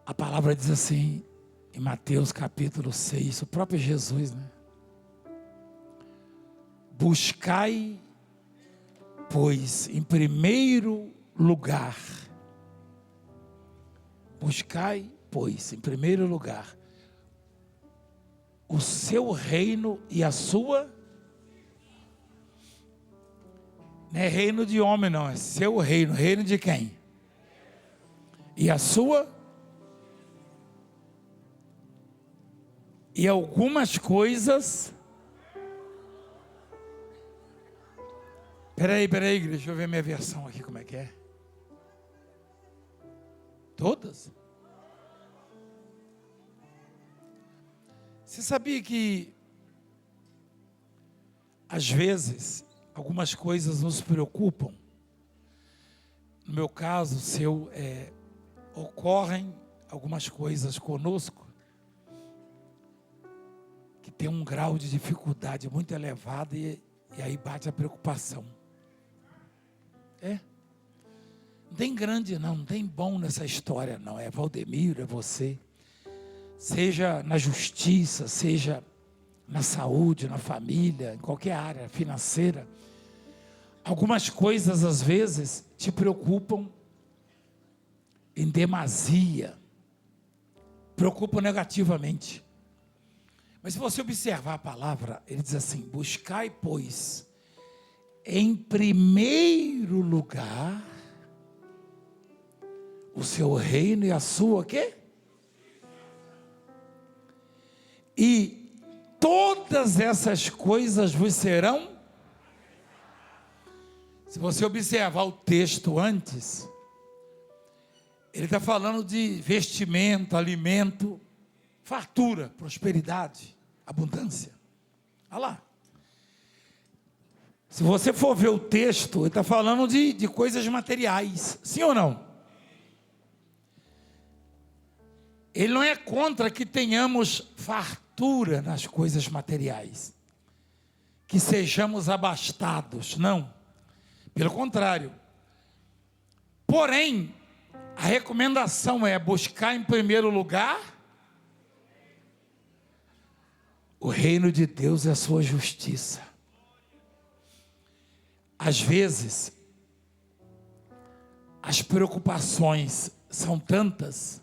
A palavra diz assim, em Mateus capítulo 6, o próprio Jesus, né? Buscai, pois, em primeiro lugar, o seu reino e a sua, não é reino de homem não, é seu reino, reino de quem? E a sua, e algumas coisas, peraí, deixa eu ver minha versão aqui, como é que é? Todas? Você sabia que, às vezes, algumas coisas nos preocupam? No meu caso, ocorrem algumas coisas conosco que tem um grau de dificuldade muito elevado e aí bate a preocupação. Não tem grande não tem bom nessa história não, é Valdemiro, é você. Seja na justiça, seja na saúde, na família, em qualquer área financeira. Algumas coisas às vezes te preocupam em demasia, preocupam negativamente. Mas se você observar a palavra, ele diz assim: buscai, pois, em primeiro lugar o seu reino e a sua quê? E todas essas coisas vos serão. Se você observar o texto antes, ele está falando de vestimento, alimento, fartura, prosperidade, abundância. Olha lá. Se você for ver o texto, ele está falando de coisas materiais, sim ou não? Ele não é contra que tenhamos fartura nas coisas materiais, que sejamos abastados, não. Pelo contrário. Porém, a recomendação é buscar em primeiro lugar o reino de Deus e a sua justiça. Às vezes, as preocupações são tantas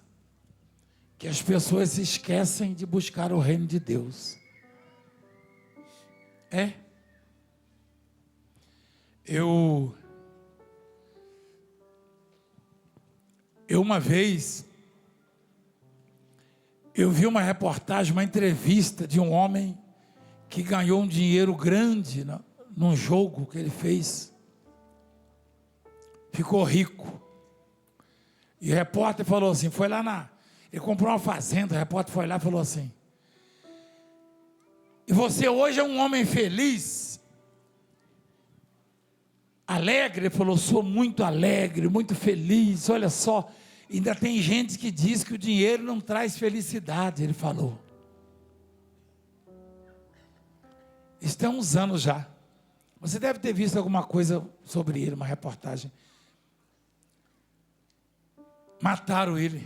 que as pessoas se esquecem de buscar o reino de Deus. Eu uma vez, eu vi uma reportagem, uma entrevista de um homem que ganhou um dinheiro grande num jogo que ele fez. Ficou rico. E o repórter falou assim, ele comprou uma fazenda, o repórter foi lá e falou assim: e você hoje é um homem feliz? Alegre? Ele falou: sou muito alegre, muito feliz. Olha só, ainda tem gente que diz que o dinheiro não traz felicidade. Ele falou. Isso tem uns anos já. Você deve ter visto alguma coisa sobre ele, uma reportagem. Mataram ele.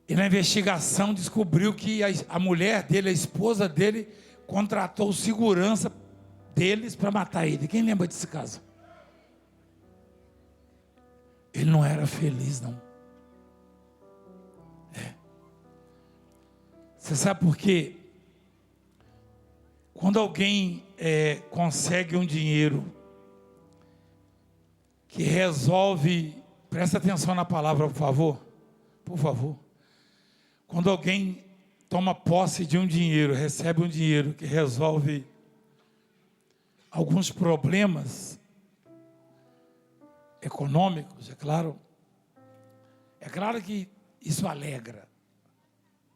E na investigação descobriu que a mulher dele, a esposa dele, contratou segurança deles para matar ele. Quem lembra desse caso? Ele não era feliz, não. Você sabe por quê? Quando alguém consegue um dinheiro que resolve, presta atenção na palavra, por favor. Quando alguém toma posse de um dinheiro, recebe um dinheiro que resolve alguns problemas econômicos, é claro que isso alegra,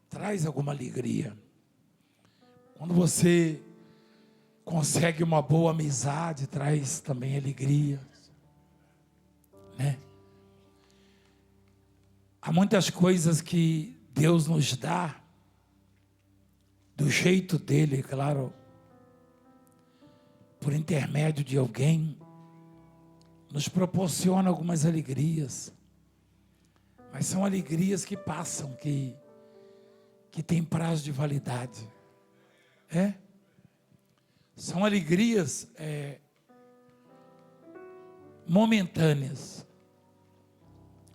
traz alguma alegria. Quando você consegue uma boa amizade, traz também alegria, né? Há muitas coisas que Deus nos dá do jeito dele, claro, por intermédio de alguém, nos proporciona algumas alegrias. Mas são alegrias que passam, que tem prazo de validade. São alegrias momentâneas,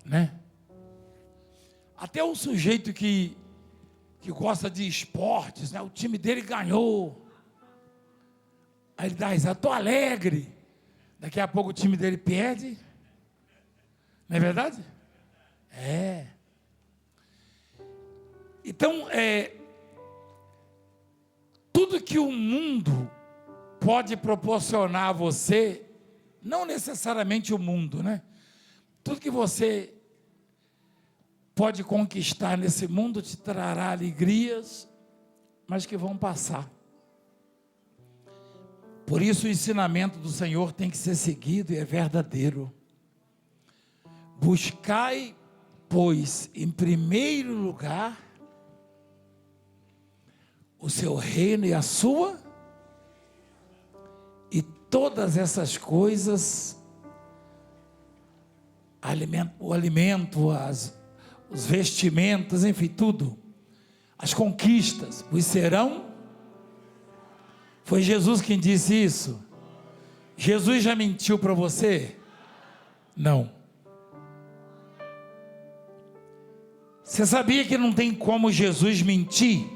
né? Até o sujeito que gosta de esportes, né? O time dele ganhou. Aí ele dá risada, estou alegre. Daqui a pouco o time dele perde. Não é verdade? Então, tudo que o mundo pode proporcionar a você, não necessariamente o mundo, né? Tudo que você pode conquistar nesse mundo te trará alegrias, mas que vão passar. Por isso o ensinamento do Senhor tem que ser seguido e é verdadeiro. Buscai, pois, em primeiro lugar, o seu reino e a sua, e todas essas coisas, o alimento, os vestimentos, enfim, tudo, as conquistas, vos serão. Foi Jesus quem disse isso? Jesus já mentiu para você? Não. Você sabia que não tem como Jesus mentir?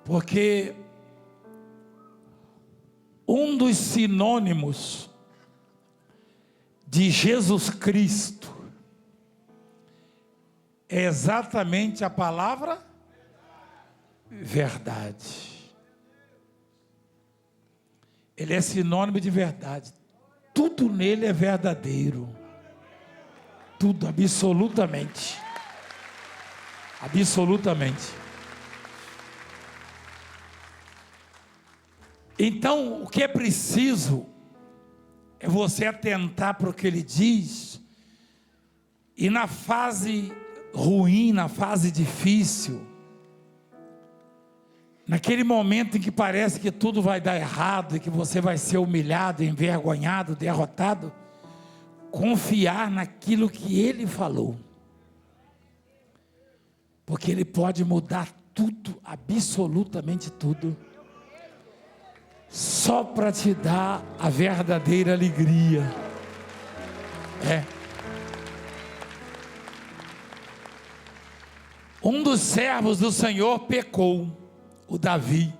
Porque um dos sinônimos de Jesus Cristo é exatamente a palavra verdade. Ele é sinônimo de verdade. Tudo nele é verdadeiro. Tudo, absolutamente. Absolutamente. Então, o que é preciso é você atentar para o que ele diz, e na fase ruim, na fase difícil, naquele momento em que parece que tudo vai dar errado, e que você vai ser humilhado, envergonhado, derrotado, confiar naquilo que ele falou, porque ele pode mudar tudo, absolutamente tudo, só para te dar a verdadeira alegria. Um dos servos do Senhor pecou, o Davi.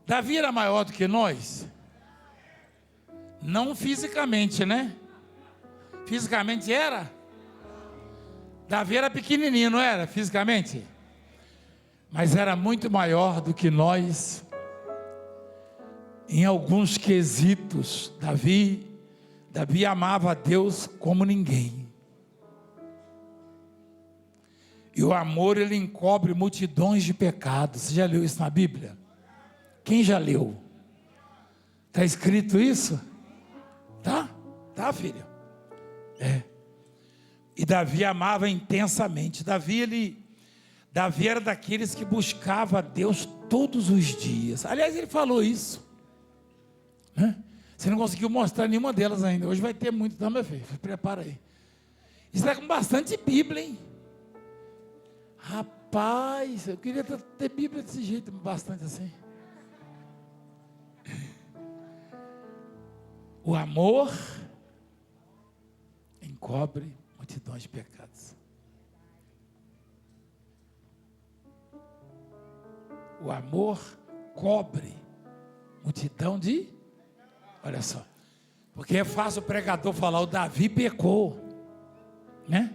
Davi era maior do que nós? Não fisicamente, né? Fisicamente era? Davi era pequenininho, não era? Fisicamente? Mas era muito maior do que nós em alguns quesitos. Davi amava a Deus como ninguém. E o amor, ele encobre multidões de pecados. Você já leu isso na Bíblia? Quem já leu? Está escrito isso? Tá, filha? E Davi amava intensamente. Davi era daqueles que buscava a Deus todos os dias. Aliás, ele falou isso, né? Você não conseguiu mostrar nenhuma delas ainda. Hoje vai ter muito, não, meu filho? Prepara aí. Isso está com bastante Bíblia, hein? Rapaz, eu queria ter Bíblia desse jeito, bastante assim. O amor encobre multidões de pecados. O amor cobre multidão de... Olha só. Porque é fácil o pregador falar, o Davi pecou, né?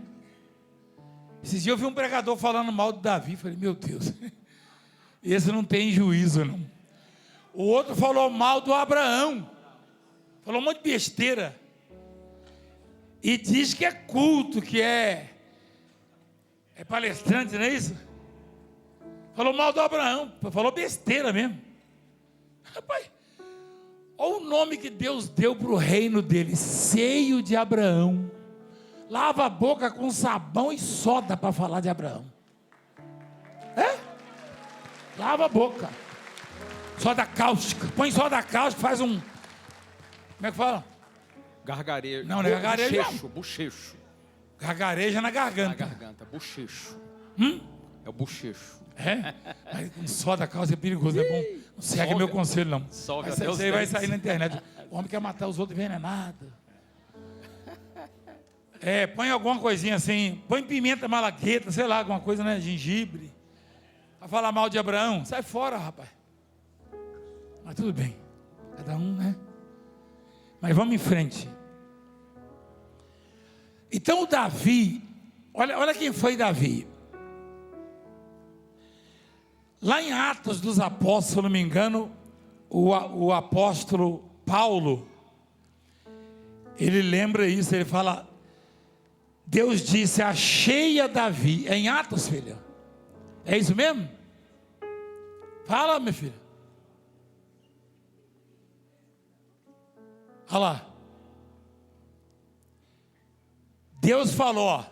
Esses dias eu vi um pregador falando mal do Davi. Falei, meu Deus, esse não tem juízo, não. O outro falou mal do Abraão. Falou um monte de besteira. E diz que é culto, que é palestrante, não é isso? Falou mal do Abraão. Falou besteira mesmo. Rapaz, olha o nome que Deus deu para o reino dele. Seio de Abraão. Lava a boca com sabão e soda para falar de Abraão. Lava a boca. Soda cáustica. Põe soda cáustica, faz um... Como é que fala? Gargarejo. Não, não é gargarejo. Bochecho. Gargareja na Na garganta. garganta, bochecho. É o bochecho. É? Mas com só da causa é perigoso, não é bom? Não segue meu conselho, não. Sobe Mas até os isso aí vai dentes. sair na internet. O homem quer matar os outros envenenados. Põe alguma coisinha assim, põe pimenta malagueta, sei lá, alguma coisa, né? Gengibre. Vai falar mal de Abraão, sai fora, rapaz. Mas tudo bem, cada um, né? Mas vamos em frente. Então o Davi, olha quem foi Davi. Lá em Atos dos Apóstolos, se eu não me engano, o apóstolo Paulo, ele lembra isso, ele fala, Deus disse, achei a Davi, é em Atos, filha, é isso mesmo? Fala, minha filha. Olha lá, Deus falou, ó.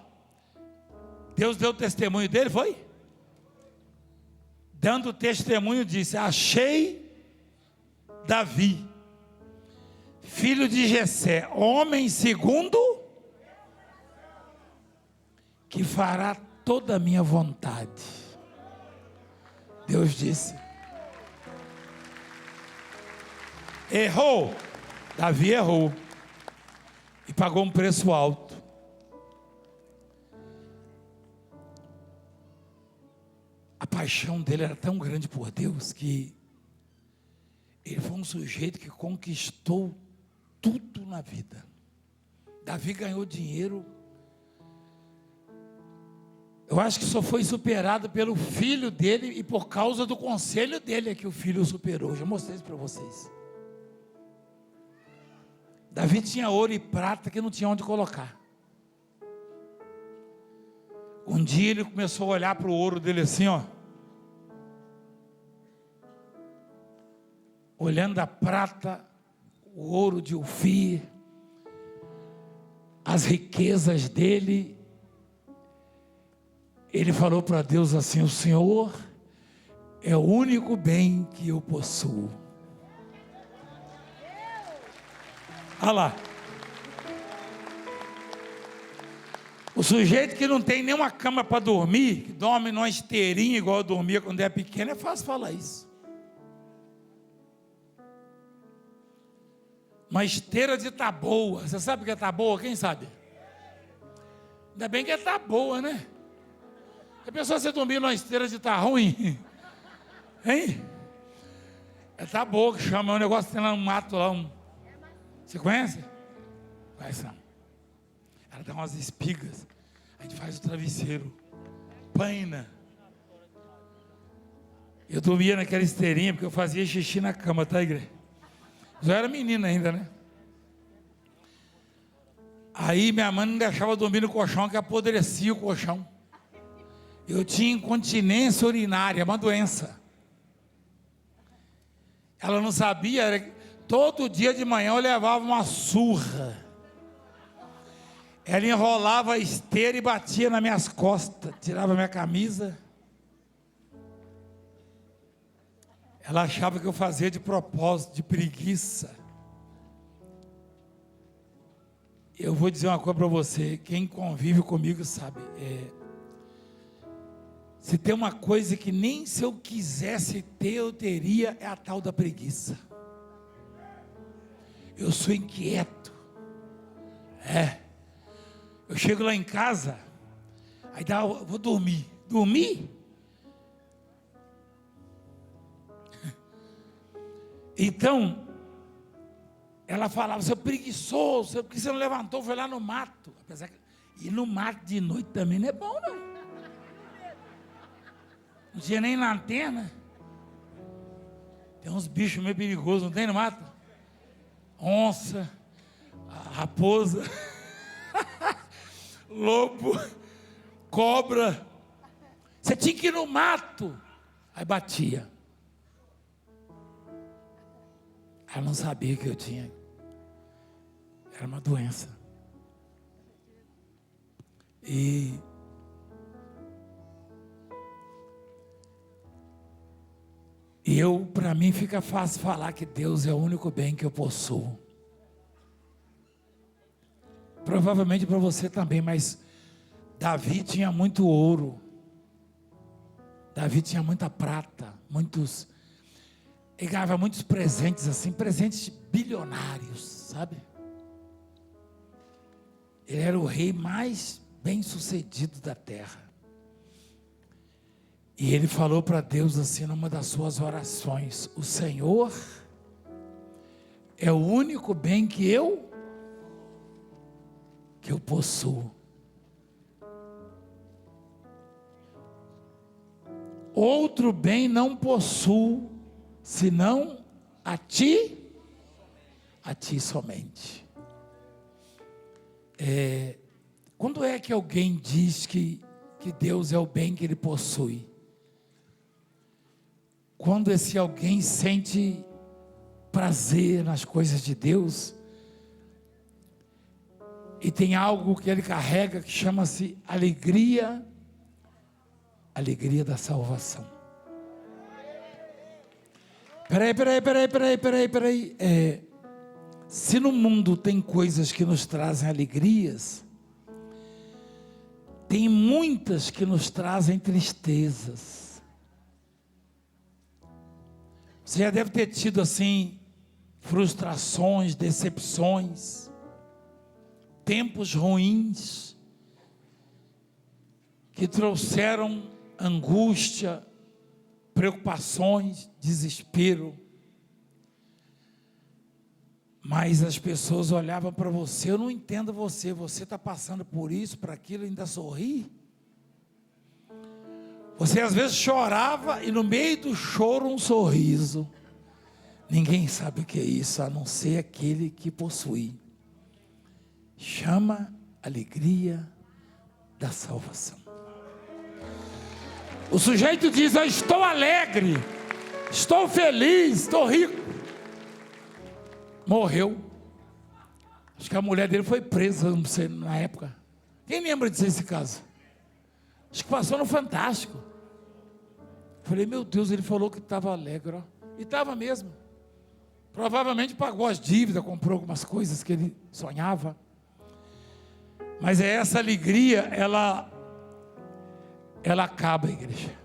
Deus deu testemunho dele, foi? Dando testemunho, disse, achei Davi, filho de Jessé, homem segundo, que fará toda a minha vontade. Deus disse. Errou. Davi errou. E pagou um preço alto. A paixão dele era tão grande por Deus que ele foi um sujeito que conquistou tudo na vida. Davi ganhou dinheiro. Eu acho que só foi superado pelo filho dele e por causa do conselho dele é que o filho o superou. Já mostrei isso para vocês. Davi tinha ouro e prata que não tinha onde colocar. Um dia ele começou a olhar para o ouro dele assim, ó. Olhando a prata, o ouro de Ofir, as riquezas dele. Ele falou para Deus assim, o Senhor é o único bem que eu possuo. Olha lá. O sujeito que não tem nenhuma cama para dormir, que dorme numa esteirinha igual eu dormia quando era pequeno, é fácil falar isso. Uma esteira de taboa. Você sabe o que é taboa? Quem sabe? Ainda bem que é taboa, né? A pessoa você dormir numa esteira de tá ruim. Hein? É taboa que chama, é um negócio que tem lá no mato lá. Você conhece? Conhece não. Ela dá umas espigas. A gente faz o travesseiro. Paina. Eu dormia naquela esteirinha porque eu fazia xixi na cama, tá, igreja? Eu era menina ainda, né? Aí minha mãe não deixava eu dormir no colchão, que apodrecia o colchão. Eu tinha incontinência urinária, uma doença. Ela não sabia, todo dia de manhã eu levava uma surra. Ela enrolava a esteira e batia nas minhas costas, tirava minha camisa. Ela achava que eu fazia de propósito, de preguiça. Eu vou dizer uma coisa para você, quem convive comigo sabe, se tem uma coisa que nem se eu quisesse ter, eu teria, é a tal da preguiça. Eu sou inquieto. Eu chego lá em casa, aí vou dormir. Dormir? Então, ela falava, seu preguiçoso, por que você não levantou, foi lá no mato? Apesar que ir no mato de noite também não é bom, não. Não tinha nem lanterna. Tem uns bichos meio perigosos, não tem no mato? Onça, raposa, lobo, cobra. Você tinha que ir no mato. Aí batia. Ela não sabia que eu tinha. Era uma doença. E para mim fica fácil falar que Deus é o único bem que eu possuo. provavelmente para você também, mas Davi tinha muito ouro, Davi tinha muita prata, ele ganhava muitos presentes assim, presentes bilionários, sabe? Ele era o rei mais bem sucedido da terra. E ele falou para Deus assim, numa das suas orações: o Senhor é o único bem que eu possuo. Outro bem não possuo, senão a ti somente. Quando é que alguém diz que Deus é o bem que ele possui? Quando esse alguém sente prazer nas coisas de Deus, e tem algo que ele carrega que chama-se alegria da salvação. Peraí. Se no mundo tem coisas que nos trazem alegrias, tem muitas que nos trazem tristezas. Você já deve ter tido assim frustrações, decepções, tempos ruins que trouxeram angústia, preocupações, desespero. Mas as pessoas olhavam para você: eu não entendo você está passando por isso, por aquilo, ainda sorri? Você às vezes chorava e no meio do choro um sorriso. Ninguém sabe o que é isso, a não ser aquele que possui. Chama alegria da salvação. O sujeito diz: eu estou alegre, estou feliz, estou rico. Morreu. Acho que a mulher dele foi presa, não sei, na época. Quem lembra desse caso? Acho que passou no Fantástico. Falei: meu Deus, ele falou que estava alegre, ó. E estava mesmo. Provavelmente pagou as dívidas, comprou algumas coisas que ele sonhava. Mas essa alegria, ela acaba, igreja.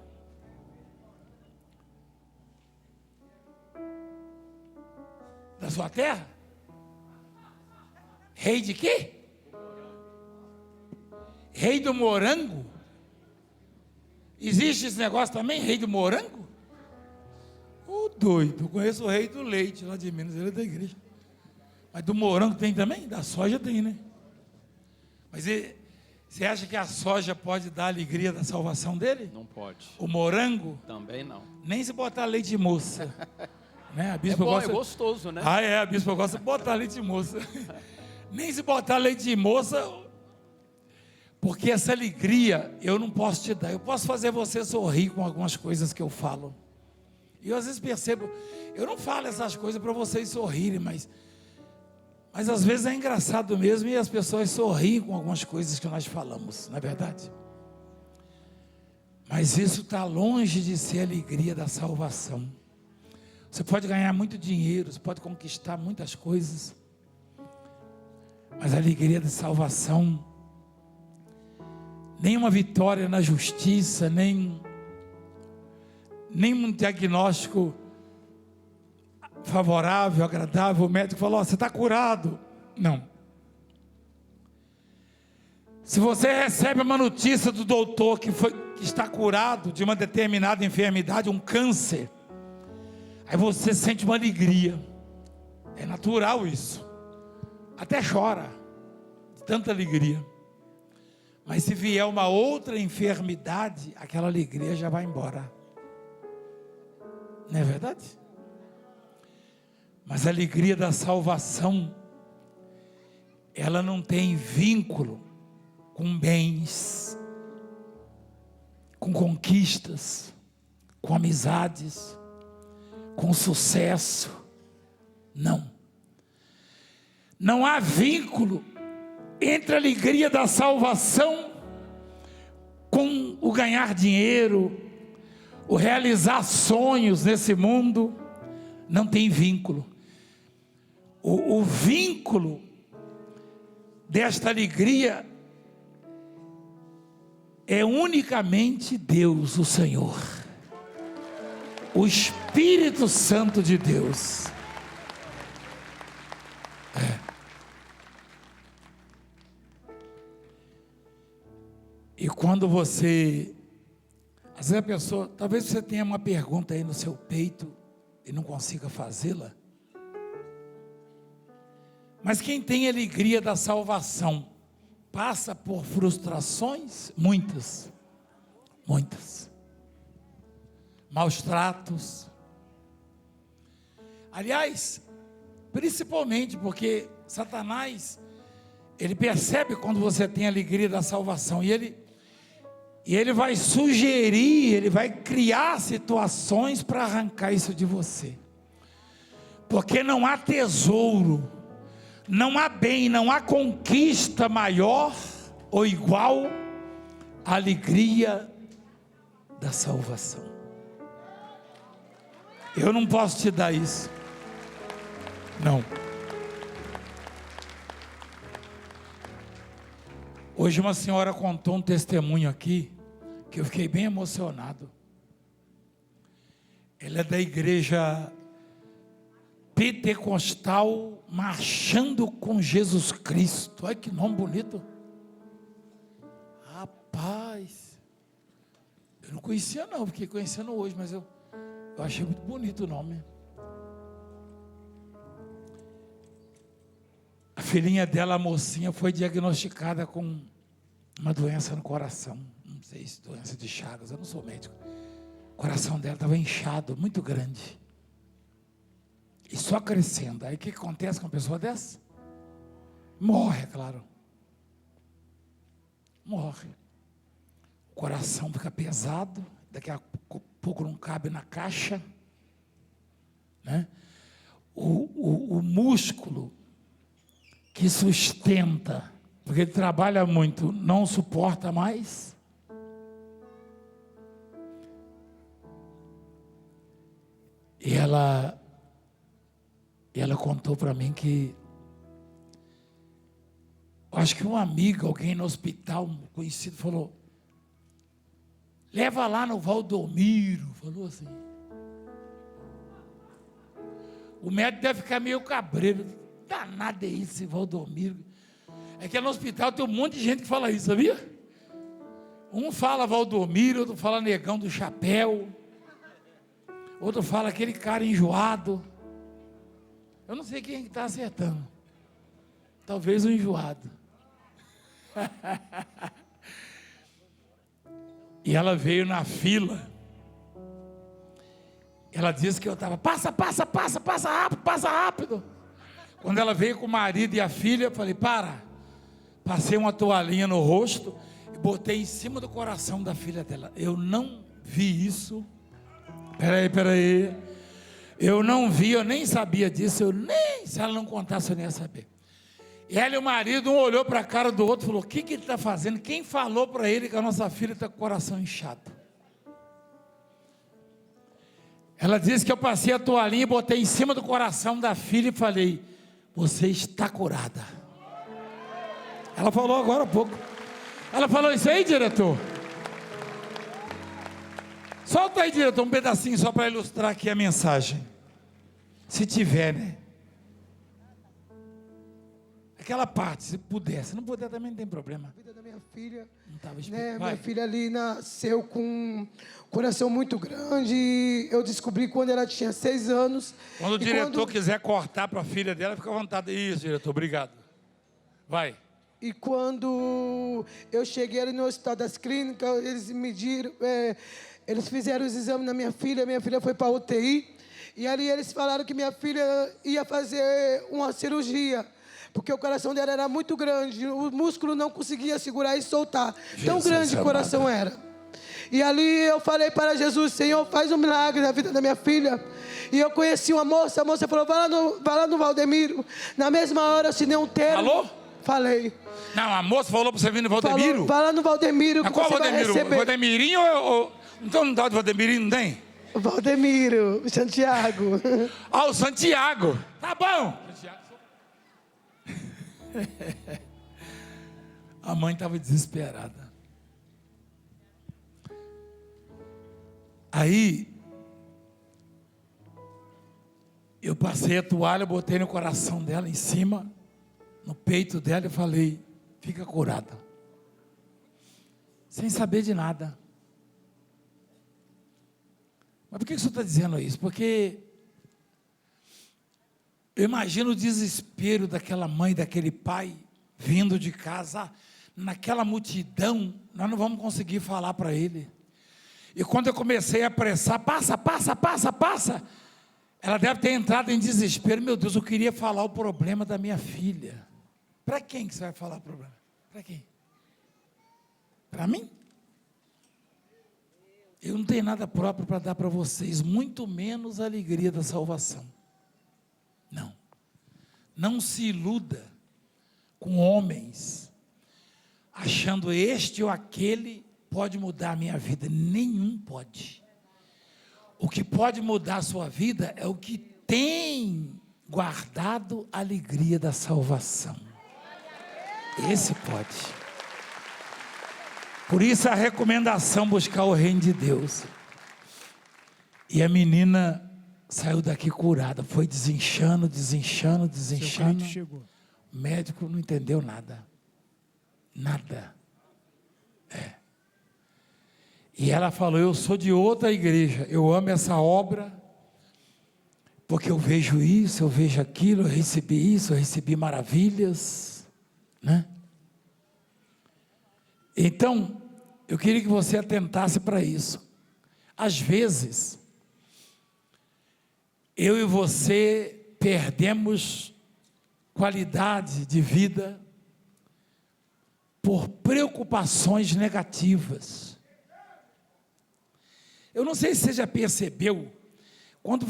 Da sua terra? Rei de quê? Rei do morango? Existe esse negócio também, rei do morango? Ô doido, eu conheço o rei do leite lá de Minas, ele é da igreja. Mas do morango tem também? Da soja tem, né? Mas você acha que a soja pode dar a alegria da salvação dele? Não pode. O morango? Também não. Nem se botar leite de moça. Né? A bispa é bom, gosta... é gostoso, né? A bispa gosta de botar leite de moça. Nem se botar leite de moça, porque essa alegria eu não posso te dar. Eu posso fazer você sorrir com algumas coisas que eu falo. E eu às vezes percebo, eu não falo essas coisas para vocês sorrirem, mas às vezes é engraçado mesmo e as pessoas sorriem com algumas coisas que nós falamos, não é verdade? Mas isso está longe de ser a alegria da salvação. Você pode ganhar muito dinheiro, você pode conquistar muitas coisas, mas a alegria da salvação, nem uma vitória na justiça, nem um diagnóstico favorável, agradável, o médico falou: você está curado. Não. Se você recebe uma notícia do doutor que está curado de uma determinada enfermidade, um câncer, aí você sente uma alegria. É natural isso. Até chora de tanta alegria. Mas se vier uma outra enfermidade, aquela alegria já vai embora. Não é verdade? Mas a alegria da salvação, ela não tem vínculo com bens, com conquistas, com amizades, com sucesso. Não há vínculo entre a alegria da salvação com o ganhar dinheiro, o realizar sonhos nesse mundo. Não tem vínculo. O vínculo desta alegria é unicamente Deus, o Senhor, o Espírito Santo de Deus. E quando você, às vezes a pessoa, talvez você tenha uma pergunta aí no seu peito e não consiga fazê-la, mas quem tem a alegria da salvação passa por frustrações? Muitas, maus tratos, aliás, principalmente porque Satanás, ele percebe quando você tem a alegria da salvação, e ele vai sugerir, ele vai criar situações para arrancar isso de você, porque não há tesouro, não há bem, não há conquista maior ou igual à alegria da salvação. Eu não posso te dar isso, não. Hoje uma senhora contou um testemunho aqui, que eu fiquei bem emocionado. Ela é da igreja pentecostal Marchando com Jesus Cristo. Olha que nome bonito. Rapaz, eu não conhecia não, fiquei conhecendo hoje, mas eu achei muito bonito o nome. A filhinha dela, a mocinha, foi diagnosticada com uma doença no coração. Não sei se doença de Chagas, eu não sou médico. O coração dela estava inchado, muito grande. E só crescendo. Aí o que acontece com uma pessoa dessa? Morre, é claro. Morre. O coração fica pesado, daqui a pouco não cabe na caixa, né? O músculo que sustenta, porque ele trabalha muito, não suporta mais. E ela contou para mim que, acho que um amigo, alguém no hospital, um conhecido, falou: leva lá no Valdomiro, falou assim. O médico deve ficar meio cabreiro, danado é isso, Valdomiro. É que no hospital tem um monte de gente que fala isso, sabia? Um fala Valdomiro, outro fala Negão do Chapéu, outro fala aquele cara enjoado. Eu não sei quem está acertando. Talvez o enjoado. E ela veio na fila. Ela disse que eu estava, passa rápido. Quando ela veio com o marido e a filha, eu falei, para. Passei uma toalhinha no rosto e botei em cima do coração da filha dela. Eu não vi isso. Peraí. Eu não vi, eu nem sabia disso. Se ela não contasse, eu nem ia saber. E ela e o marido, um olhou para a cara do outro e falou: o que ele está fazendo? Quem falou para ele que a nossa filha está com o coração inchado? Ela disse que eu passei a toalhinha e botei em cima do coração da filha e falei: você está curada. Ela falou agora há pouco. Ela falou isso aí, diretor? Solta aí, diretor, um pedacinho só para ilustrar aqui a mensagem. Se tiver, né? Aquela parte, se puder. Se não puder, também não tem problema. A vida da minha filha, não estava né, minha filha ali nasceu com um coração muito grande. Eu descobri quando ela tinha 6 anos. Quando o diretor quiser cortar para a filha dela, fica à vontade. Isso, diretor, obrigado. Vai. E quando eu cheguei ali no Hospital das Clínicas, eles mediram, eles fizeram os exames na minha filha foi para a UTI, e ali eles falaram que minha filha ia fazer uma cirurgia, porque o coração dela era muito grande, o músculo não conseguia segurar e soltar, tão grande o coração era. E ali eu falei para Jesus: Senhor, faz um milagre na vida da minha filha. E eu conheci uma moça, a moça falou: vai lá no Valdemiro. Na mesma hora eu assinei um termo. Falou? Falei. Não, a moça falou para você vir no Valdemiro? Falou, vai lá no Valdemiro que qual você Valdemiro? vai receber. Valdemirinho ou... Então não dá de Valdemirinho, não tem? Valdemiro, Santiago. Ah, o Santiago. Tá bom. A mãe estava desesperada. Aí, eu passei a toalha, botei no coração dela, em cima, no peito dela, e falei: fica curada. Sem saber de nada. Mas por que o senhor está dizendo isso? Porque eu imagino o desespero daquela mãe, daquele pai, vindo de casa, naquela multidão, nós não vamos conseguir falar para ele. E quando eu comecei a apressar, passa, ela deve ter entrado em desespero. Meu Deus, eu queria falar o problema da minha filha. Para quem que você vai falar o problema? Para quem? Para mim? Eu não tenho nada próprio para dar para vocês, muito menos a alegria da salvação. Não. Não se iluda com homens, achando este ou aquele pode mudar a minha vida. Nenhum pode. O que pode mudar a sua vida é o que tem guardado a alegria da salvação. Esse pode. Por isso a recomendação: buscar o reino de Deus. E a menina saiu daqui curada, foi desinchando. Chegou. O médico não entendeu nada. Nada. E ela falou: eu sou de outra igreja, eu amo essa obra, porque eu vejo isso, eu vejo aquilo, eu recebi isso, eu recebi maravilhas, né? Então, eu queria que você atentasse para isso. Às vezes, eu e você perdemos qualidade de vida por preocupações negativas. Eu não sei se você já percebeu, quando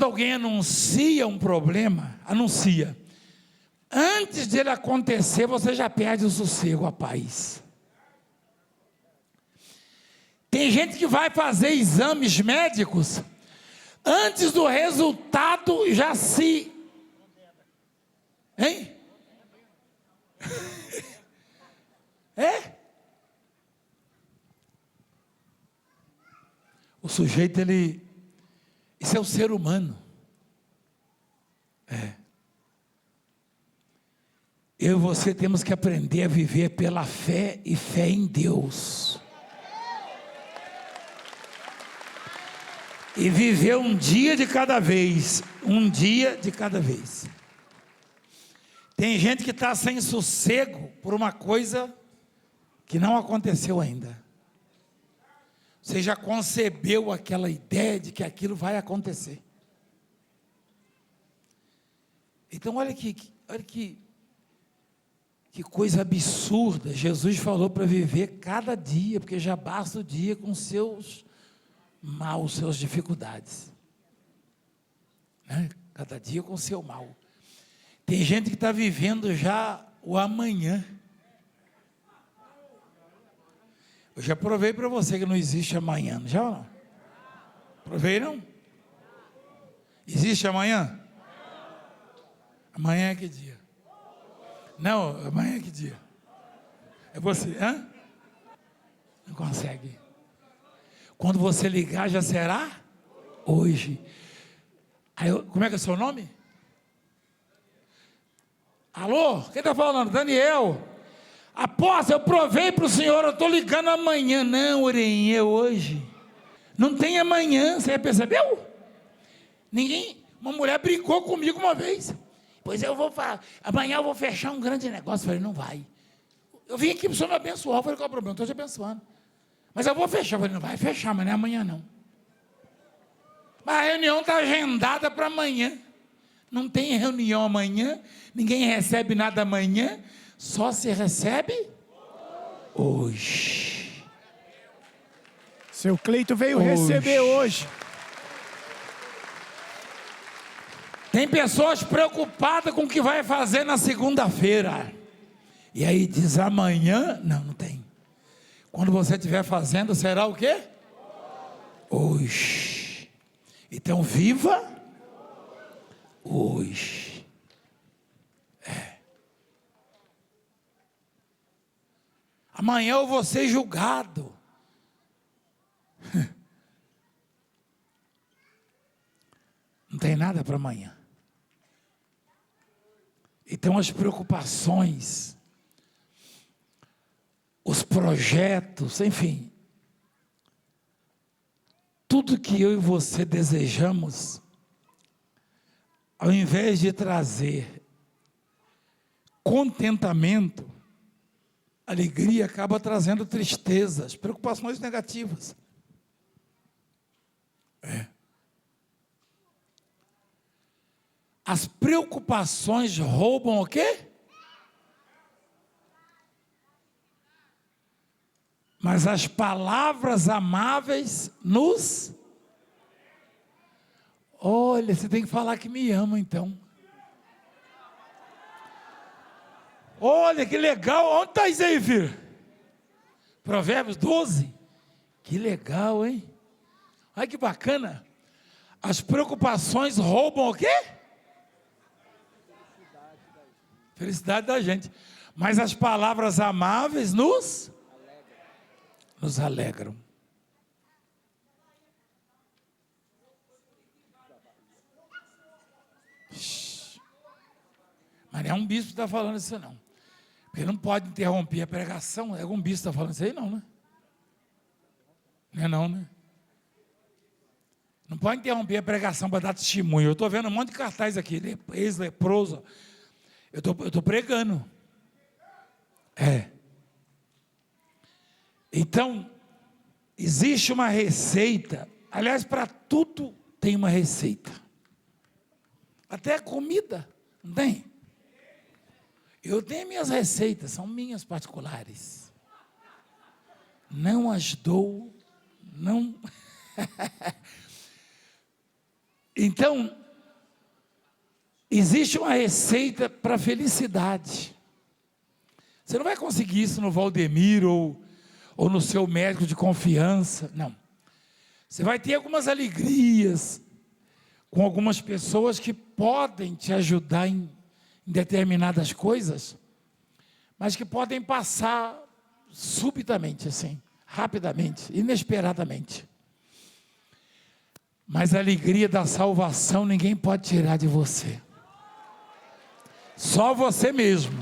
alguém anuncia um problema, antes dele acontecer, você já perde o sossego, a paz. Tem gente que vai fazer exames médicos, antes do resultado já se... Hein? É? O sujeito, isso é o ser humano. Eu e você temos que aprender a viver pela fé e fé em Deus. E viver um dia de cada vez. Tem gente que está sem sossego por uma coisa que não aconteceu ainda. Você já concebeu aquela ideia de que aquilo vai acontecer. Então olha que coisa absurda. Jesus falou para viver cada dia, porque já basta o dia com seus maus, suas dificuldades, né? Cada dia com seu mal. Tem gente que está vivendo já o amanhã. Eu já provei para você que não existe amanhã, já ou não? Provei não? Existe amanhã? Amanhã é que dia? Não, amanhã é que dia? É você, hã? Não consegue. Quando você ligar, já será hoje. Aí como é que é o seu nome? Alô? Quem está falando? Daniel. Apóstolo, eu provei para o senhor, eu estou ligando amanhã. Não, orem, é hoje. Não tem amanhã, você já percebeu? Uma mulher brincou comigo uma vez. Pois amanhã eu vou fechar um grande negócio. Eu falei: não vai. Eu vim aqui para o senhor me abençoar. Eu falei: qual é o problema? Estou te abençoando. Mas eu vou fechar. Eu falei: não vai fechar, mas não é amanhã não. Mas a reunião está agendada para amanhã. Não tem reunião amanhã, ninguém recebe nada amanhã, só se recebe hoje. Seu Cleito veio receber hoje. Tem pessoas preocupadas com o que vai fazer na segunda-feira. E aí diz amanhã, não tem. Quando você estiver fazendo, será o quê? Hoje. Então viva hoje. Amanhã eu vou ser julgado. Não tem nada para amanhã. Então as preocupações, os projetos, enfim, tudo que eu e você desejamos, ao invés de trazer contentamento, alegria, acaba trazendo tristezas, preocupações negativas. As preocupações roubam o quê? Mas as palavras amáveis nos... Olha, você tem que falar que me ama, então. Olha, que legal. Onde está isso aí, filho? Provérbios 12. Que legal, hein? Olha que bacana. As preocupações roubam o quê? Felicidade da gente. Mas as palavras amáveis nos alegram. Mas não é um bispo que está falando isso, não. Porque não pode interromper a pregação. É um bispo que está falando isso aí, não, né? Não é não, né? Não pode interromper a pregação para dar testemunho. Eu estou vendo um monte de cartaz aqui, ex-leproso. Eu estou pregando. Então, existe uma receita. Aliás, para tudo tem uma receita. Até comida, não tem? Eu tenho minhas receitas, são minhas particulares. Não as dou, não. Então, existe uma receita para a felicidade. Você não vai conseguir isso no Valdemir ou no seu médico de confiança, não. Você vai ter algumas alegrias com algumas pessoas que podem te ajudar em determinadas coisas, mas que podem passar subitamente, assim, rapidamente, inesperadamente. Mas a alegria da salvação ninguém pode tirar de você. Só você mesmo.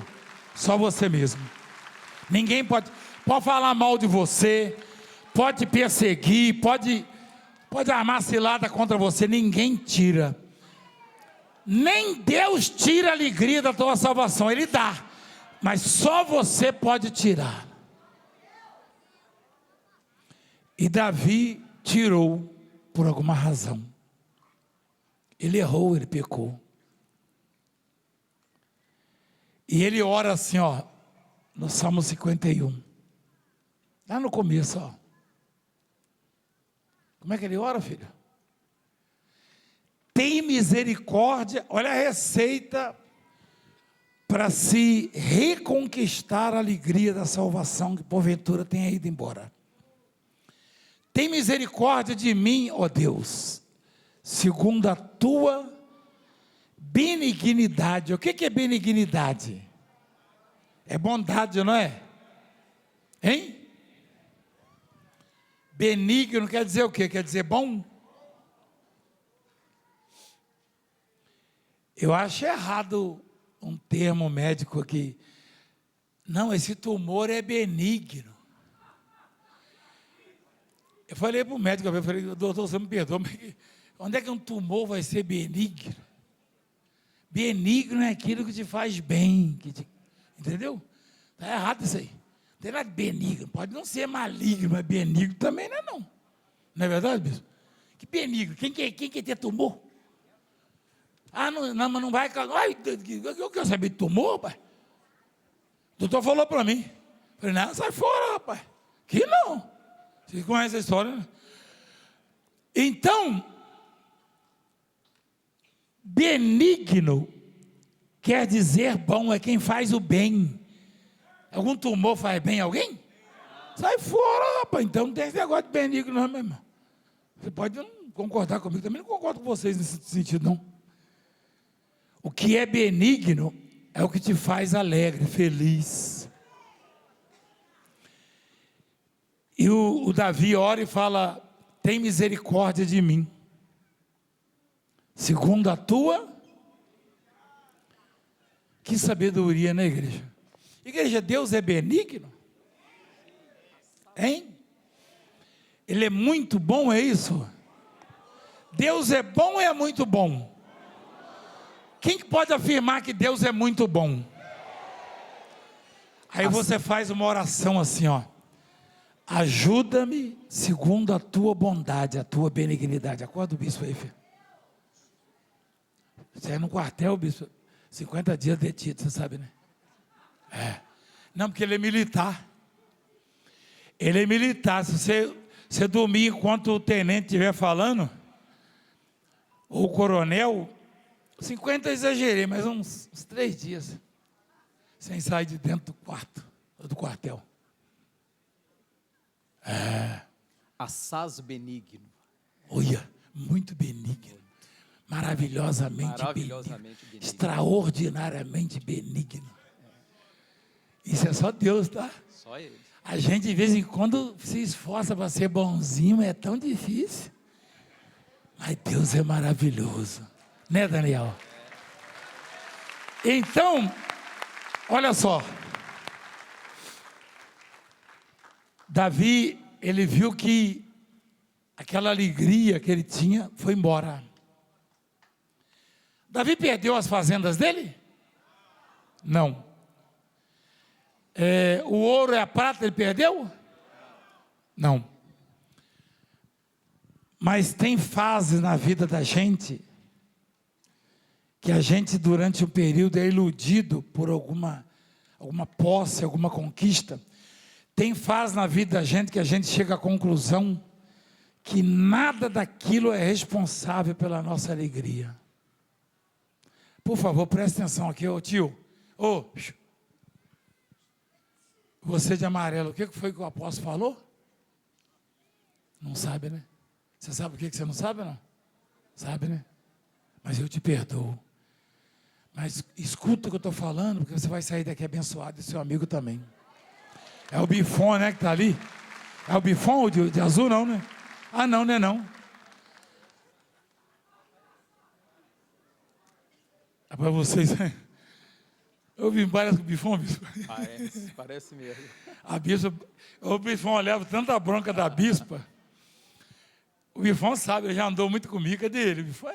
Só você mesmo. Ninguém pode falar mal de você, pode te perseguir, pode armar cilada contra você, ninguém tira. Nem Deus tira a alegria da tua salvação, Ele dá, mas só você pode tirar. E Davi tirou por alguma razão. Ele errou, ele pecou. E ele ora assim, ó, no Salmo 51. Lá no começo, ó. Como é que ele ora, filho? Tem misericórdia, olha a receita para se reconquistar a alegria da salvação que porventura tenha ido embora. Tem misericórdia de mim, ó Deus, segundo a tua benignidade. O que é benignidade? É bondade, não é? Hein? Benigno quer dizer o quê? Quer dizer bom? Eu acho errado um termo médico aqui. Não, esse tumor é benigno. Eu falei para o médico, eu falei, doutor, você me perdoa, mas onde é que um tumor vai ser benigno? Benigno é aquilo que te faz bem, entendeu? Está errado isso aí. Não tem nada de benigno, pode não ser maligno, mas benigno também não é não. Não é verdade, bispo? Que benigno, quem quer ter tumor? Ah, não, mas não vai... Ai, eu quero saber de tumor, pai. O doutor falou para mim. Eu falei, não, sai fora, rapaz. Que não. Você conhece a história, né? Então, benigno quer dizer bom, é quem faz o bem. Algum tumor faz bem a alguém? Sai fora, rapaz. Então não tem esse negócio de benigno, não, meu irmão. Você pode não concordar comigo, também não concordo com vocês nesse sentido, não. O que é benigno é o que te faz alegre, feliz. o Davi ora e fala: tem misericórdia de mim, segundo a tua. Que sabedoria, né, igreja? Igreja, Deus é benigno? Hein? Ele é muito bom, é isso? Deus é bom ou é muito bom? Quem pode afirmar que Deus é muito bom? Aí você faz uma oração assim, ó: ajuda-me segundo a tua bondade, a tua benignidade. Acorda o bispo aí, filho. Você é no quartel, bispo, 50 dias detido, você sabe, né? Não, porque ele é militar. Ele é militar. Se você dormir enquanto o tenente estiver falando, ou o coronel, 50 eu exagerei, mas uns 3 dias, sem sair de dentro do quarto, ou do quartel. Assaz benigno. Olha, muito benigno. Maravilhosamente benigno. Extraordinariamente benigno. Isso é só Deus, tá? Só ele. A gente de vez em quando se esforça para ser bonzinho, mas é tão difícil. Mas Deus é maravilhoso. Né, Daniel? Então, olha só. Davi, ele viu que aquela alegria que ele tinha foi embora. Davi perdeu as fazendas dele? Não. O ouro e a prata ele perdeu? Não. Mas tem fases na vida da gente que a gente durante um período é iludido por alguma posse, alguma conquista. Tem fases na vida da gente que a gente chega à conclusão que nada daquilo é responsável pela nossa alegria. Por favor, preste atenção aqui, ô tio. Você de amarelo, o que foi que o apóstolo falou? Não sabe, né? Você sabe o que você não sabe, não? Sabe, né? Mas eu te perdoo. Mas escuta o que eu estou falando, porque você vai sair daqui abençoado e seu amigo também. É o Bifon, né, que está ali? É o Bifon de azul, não, né? Ah, não, né, não. É para vocês. Eu vi, parece que o Bifon, bispo. Parece mesmo. A bispa, o Bifon leva tanta bronca da bispa. O Bifon sabe, ele já andou muito comigo. Cadê ele? O Bifon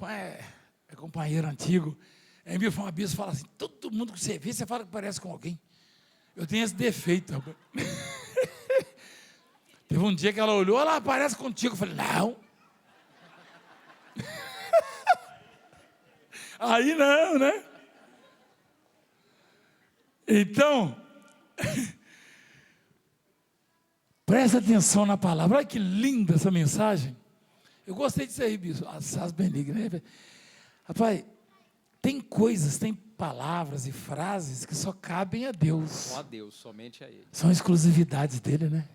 é companheiro antigo. Aí o Bifon, a bispa fala assim: todo mundo que você vê, você fala que parece com alguém. Eu tenho esse defeito. Teve um dia que ela olhou, ela parece contigo. Eu falei: não. Aí não, né? Então, presta atenção na palavra. Olha que linda essa mensagem. Eu gostei disso aí, bispo. Assaz benigno, né? Rapaz, tem coisas, tem palavras e frases que só cabem a Deus. Só a Deus, somente a Ele. São exclusividades dele, né?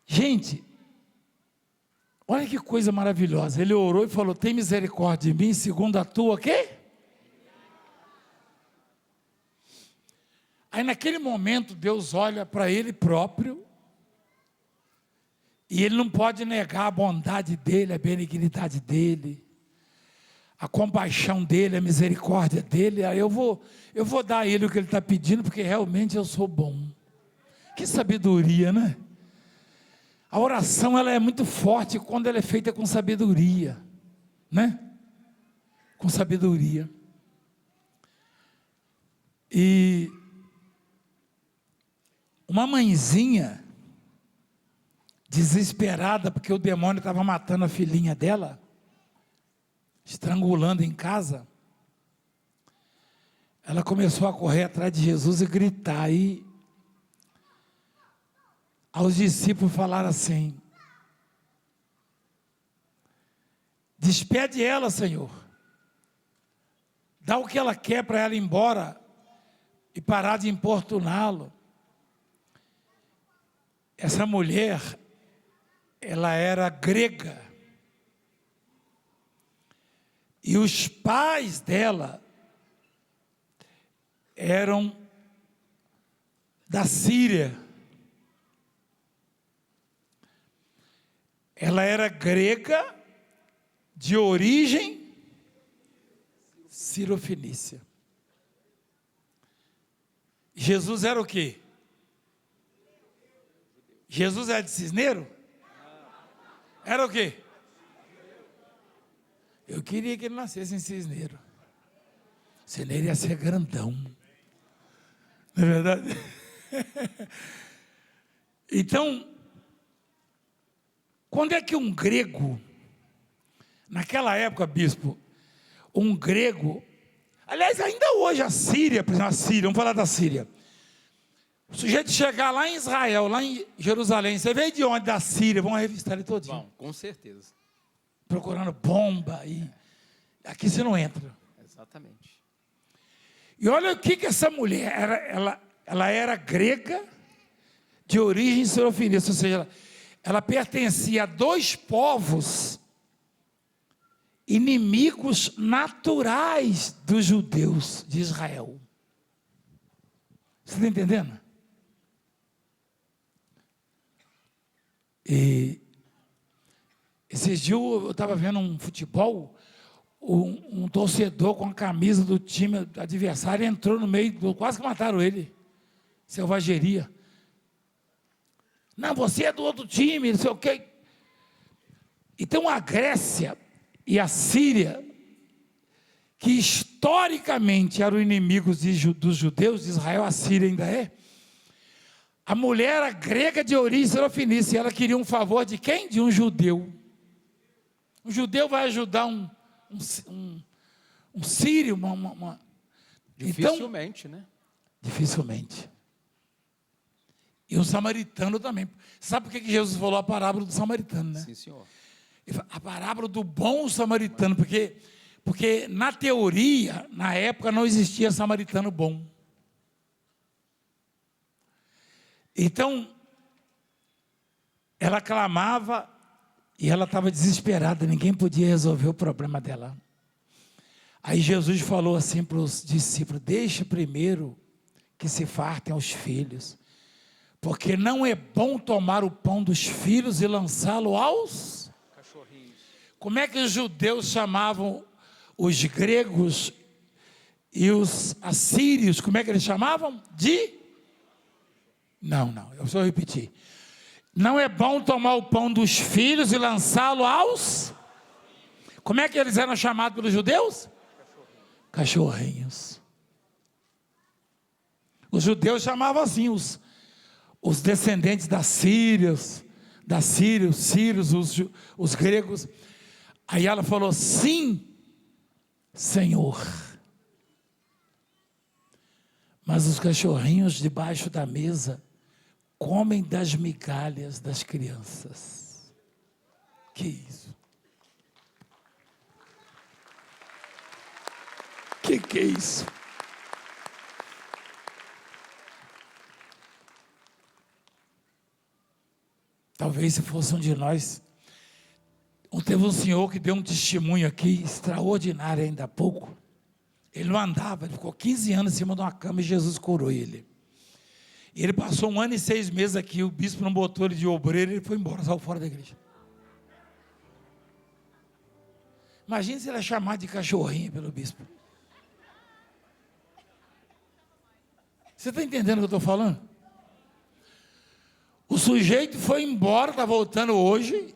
Gente, olha que coisa maravilhosa. Ele orou e falou: tem misericórdia de mim, segundo a tua quê? Aí naquele momento Deus olha para ele próprio e ele não pode negar a bondade dele, a benignidade dele, a compaixão dele, a misericórdia dele. Aí eu vou dar a ele o que ele está pedindo, porque realmente eu sou bom. Que sabedoria, né? A oração, ela é muito forte quando ela é feita com sabedoria, né? Com sabedoria. E uma mãezinha, desesperada, porque o demônio estava matando a filhinha dela, estrangulando em casa, ela começou a correr atrás de Jesus e gritar. Aí aos discípulos falaram assim: despede ela, Senhor, dá o que ela quer para ela ir embora e parar de importuná-lo. Essa mulher, ela era grega, e os pais dela eram da Síria. Ela era grega de origem sirofenícia. Jesus era o quê? Jesus era de Cisneiro? Era o quê? Eu queria que ele nascesse em Cisneiro. Cisneiro ia ser grandão. Não é verdade? Então, quando é que um grego, naquela época, bispo, um grego, aliás, ainda hoje a Síria, por exemplo, a Síria, vamos falar da Síria. O sujeito chegar lá em Israel, lá em Jerusalém, você veio de onde? Da Síria, vamos revistar ele todinho. Bom, com certeza. Procurando bomba, e aqui você não entra. Exatamente. E olha o que essa mulher era, ela era grega de origem sirofenícia, ou seja, ela pertencia a dois povos inimigos naturais dos judeus de Israel. Você está entendendo? E esses dias eu estava vendo um futebol, um torcedor com a camisa do time adversário entrou no meio, quase que mataram ele. Selvageria. Não, você é do outro time, não sei o quê. Então a Grécia e a Síria, que historicamente eram inimigos dos judeus de Israel, a Síria ainda é. A mulher era grega de origem sirofenícia, e ela queria um favor de quem? De um judeu. Um judeu vai ajudar um sírio, Dificilmente, então, né? Dificilmente. E um samaritano também. Sabe por que Jesus falou a parábola do samaritano, né? Sim, senhor. A parábola do bom samaritano, porque na teoria, na época, não existia samaritano bom. Então, ela clamava e ela estava desesperada, ninguém podia resolver o problema dela. Aí Jesus falou assim para os discípulos: deixa primeiro que se fartem os filhos, porque não é bom tomar o pão dos filhos e lançá-lo aos Cachorrinhos. Como é que os judeus chamavam os gregos e os assírios? Como é que eles chamavam? Não, eu só repetir. Não é bom tomar o pão dos filhos e lançá-lo aos... Como é que eles eram chamados pelos judeus? Cachorrinhos. Os judeus chamavam assim os descendentes das Sírias, os sírios, os gregos. Aí ela falou: sim, Senhor. Mas os cachorrinhos debaixo da mesa comem das migalhas das crianças. Que isso? Que é isso? Talvez se fosse um de nós. Teve um senhor que deu um testemunho aqui extraordinário ainda há pouco. Ele não andava, ele ficou 15 anos em cima de uma cama e Jesus curou ele. E ele passou 1 ano e 6 meses aqui, o bispo não botou ele de obreiro, ele foi embora, saiu fora da igreja. Imagina se ele é chamado de cachorrinho pelo bispo. Você está entendendo o que eu estou falando? O sujeito foi embora, está voltando hoje,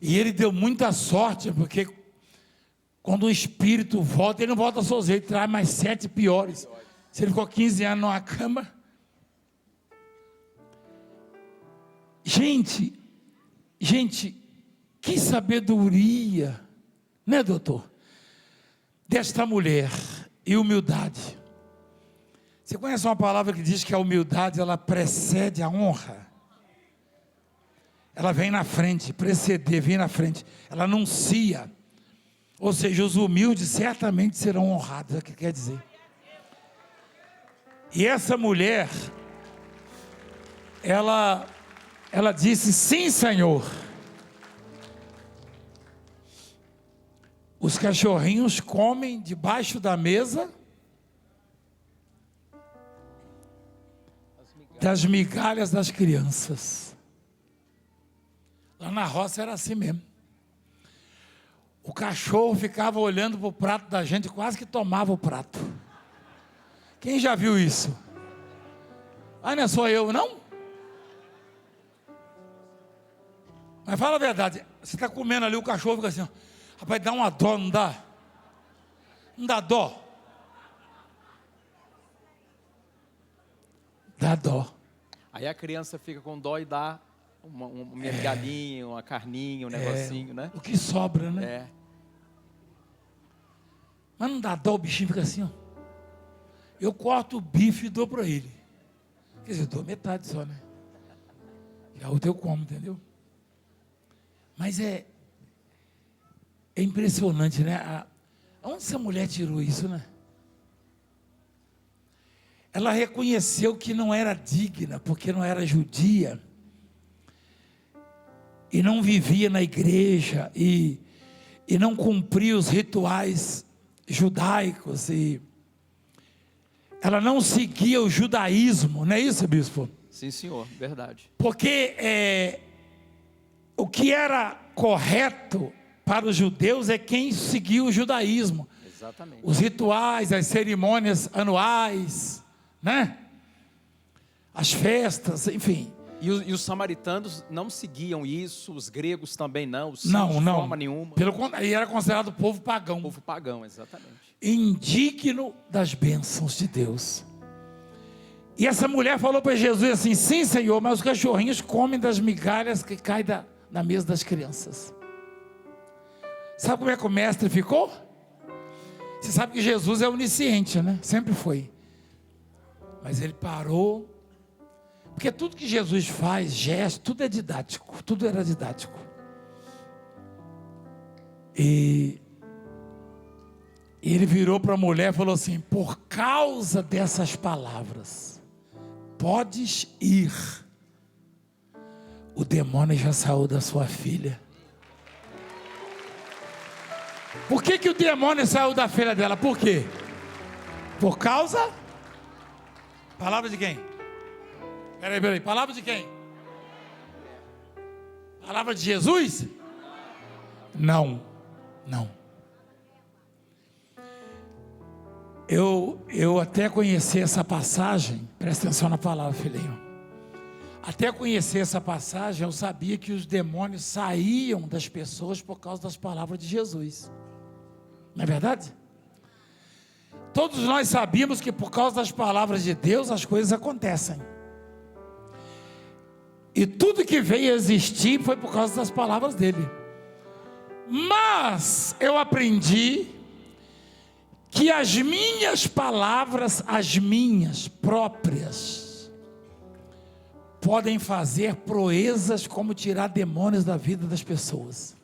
e ele deu muita sorte, porque quando o espírito volta, ele não volta sozinho, ele traz mais 7 piores. Se ele ficou 15 anos numa cama. Gente, que sabedoria, né, doutor? Desta mulher e humildade. Você conhece uma palavra que diz que a humildade, ela precede a honra? Ela vem na frente, preceder, vem na frente. Ela anuncia. Ou seja, os humildes certamente serão honrados, é o que quer dizer. E essa mulher, ela disse: sim, Senhor. Os cachorrinhos comem debaixo da mesa das migalhas das crianças. Lá na roça era assim mesmo. O cachorro ficava olhando para o prato da gente, quase que tomava o prato. Quem já viu isso? Ah, não é só eu, não? Mas fala a verdade, você está comendo ali, o cachorro fica assim, ó. Rapaz, dá uma dó, não dá? Não dá dó? Dá dó. Aí a criança fica com dó e dá uma migalhinha, uma carninha, um negocinho, né? O que sobra, né? É. Mas não dá dó, o bichinho fica assim, ó. Eu corto o bife e dou para ele. Quer dizer, eu dou metade só, né? E a outra eu como, entendeu? Mas é impressionante, né? Onde essa mulher tirou isso, né? Ela reconheceu que não era digna, porque não era judia, e não vivia na igreja, e não cumpria os rituais judaicos, e ela não seguia o judaísmo, não é isso, bispo? Sim, senhor, verdade. Porque o que era correto para os judeus é quem seguia o judaísmo. Exatamente. Os rituais, as cerimônias anuais, né? As festas, enfim. E os samaritanos não seguiam isso, os gregos também não, os Não, de não. forma nenhuma. Pelo contrário, era considerado povo pagão. Povo pagão, exatamente. Indigno das bênçãos de Deus. E essa mulher falou para Jesus assim: sim, Senhor, mas os cachorrinhos comem das migalhas que caem na mesa das crianças. Sabe como é que o mestre ficou? Você sabe que Jesus é onisciente, né? Sempre foi. Mas ele parou, porque tudo que Jesus faz, gesto, tudo é didático, tudo era didático. E ele virou para a mulher e falou assim: por causa dessas palavras, podes ir. O demônio já saiu da sua filha. Por que o demônio saiu da filha dela? Por quê? Por causa? Palavra de quem? Peraí. Palavra de quem? Palavra de Jesus? Não. Eu até conheci essa passagem, presta atenção na palavra, filhinho. Até conhecer essa passagem, eu sabia que os demônios saíam das pessoas por causa das palavras de Jesus. Não é verdade? Todos nós sabíamos que por causa das palavras de Deus as coisas acontecem. E tudo que veio a existir foi por causa das palavras dele. Mas eu aprendi que as minhas palavras, as minhas próprias, podem fazer proezas como tirar demônios da vida das pessoas.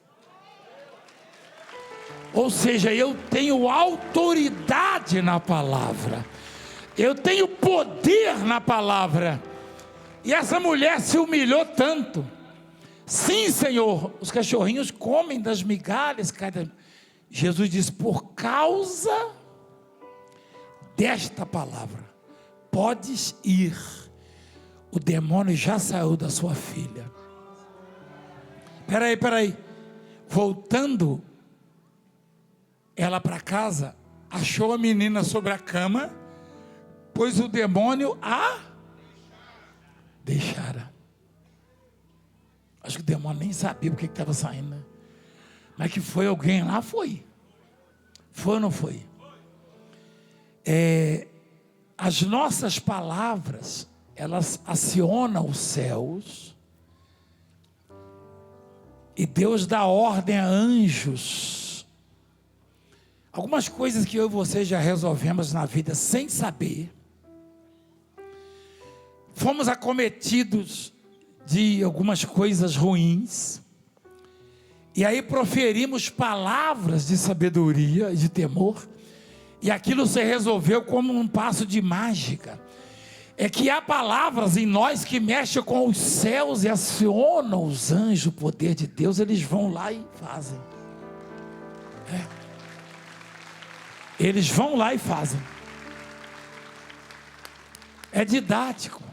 Ou seja, eu tenho autoridade na palavra, eu tenho poder na palavra. E essa mulher se humilhou tanto. Sim, Senhor, os cachorrinhos comem das migalhas. Jesus diz: por causa desta palavra, podes ir. O demônio já saiu da sua filha. Peraí. Voltando ela para casa, achou a menina sobre a cama, pois o demônio a deixara. Acho que o demônio nem sabia o que estava saindo, né? Mas que foi alguém lá, foi. Foi ou não foi? As nossas palavras, elas acionam os céus, e Deus dá ordem a anjos. Algumas coisas que eu e você já resolvemos na vida sem saber. Fomos acometidos de algumas coisas ruins, e aí proferimos palavras de sabedoria e de temor, e aquilo se resolveu como um passo de mágica. É que há palavras em nós que mexem com os céus e acionam os anjos, o poder de Deus. Eles vão lá e fazem. Eles vão lá e fazem. É didático.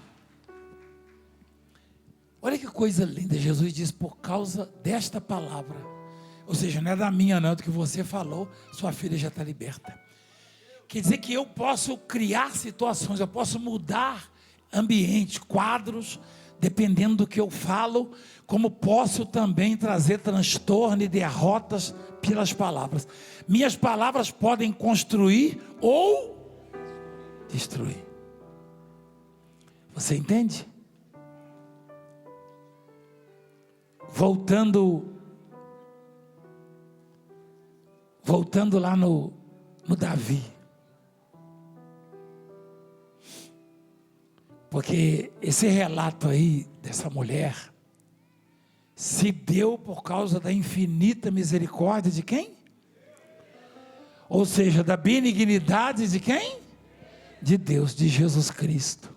Olha que coisa linda, Jesus diz, por causa desta palavra, ou seja, não é da minha não, do que você falou, sua filha já está liberta. Quer dizer que eu posso criar situações, eu posso mudar ambientes, quadros, dependendo do que eu falo, como posso também trazer transtorno e derrotas pelas palavras. Minhas palavras podem construir ou destruir. Você entende? Voltando lá no Davi. Porque esse relato aí dessa mulher se deu por causa da infinita misericórdia de quem? Ou seja, da benignidade de quem? De Deus, de Jesus Cristo.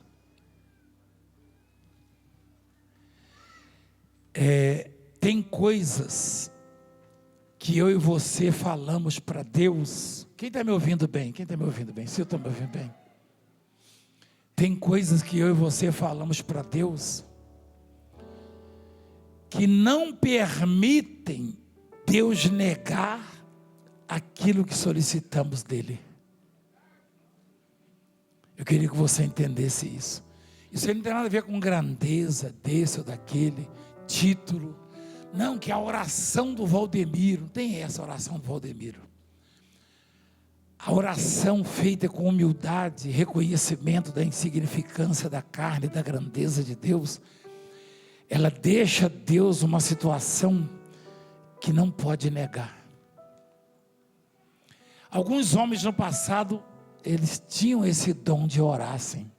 Tem coisas que eu e você falamos para Deus. Quem está me ouvindo bem? Quem está me ouvindo bem? Se eu estou me ouvindo bem. Tem coisas que eu e você falamos para Deus que não permitem Deus negar aquilo que solicitamos dele. Eu queria que você entendesse isso. Isso aí não tem nada a ver com grandeza desse ou daquele, título. Não, que a oração do Valdemiro, não tem essa oração do Valdemiro. A oração feita com humildade, reconhecimento da insignificância da carne e da grandeza de Deus, ela deixa Deus uma situação que não pode negar. Alguns homens no passado, eles tinham esse dom de orar assim.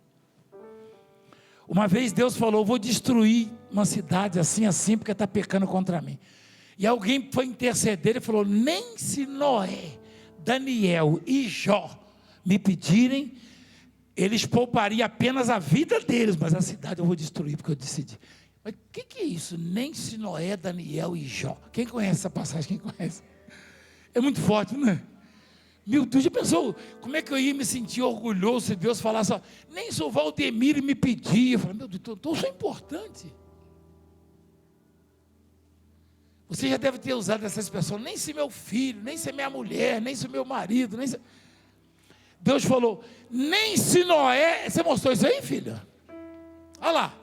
Uma vez Deus falou, vou destruir uma cidade assim, assim, porque está pecando contra mim. E alguém foi interceder e falou, nem se Noé, Daniel e Jó me pedirem, eles poupariam apenas a vida deles, mas a cidade eu vou destruir, porque eu decidi. Mas o que é isso? Nem se Noé, Daniel e Jó. Quem conhece essa passagem? Quem conhece? É muito forte, não é? Meu Deus, já pensou? Como é que eu ia me sentir orgulhoso se Deus falasse, ó, nem se o Valdemiro me pedir. Eu falei, meu Deus, então eu sou importante. Você já deve ter usado essa expressão, nem se meu filho, nem se minha mulher, nem se meu marido, nem se... Deus falou, nem se Noé, você mostrou isso aí, filha? Olha lá.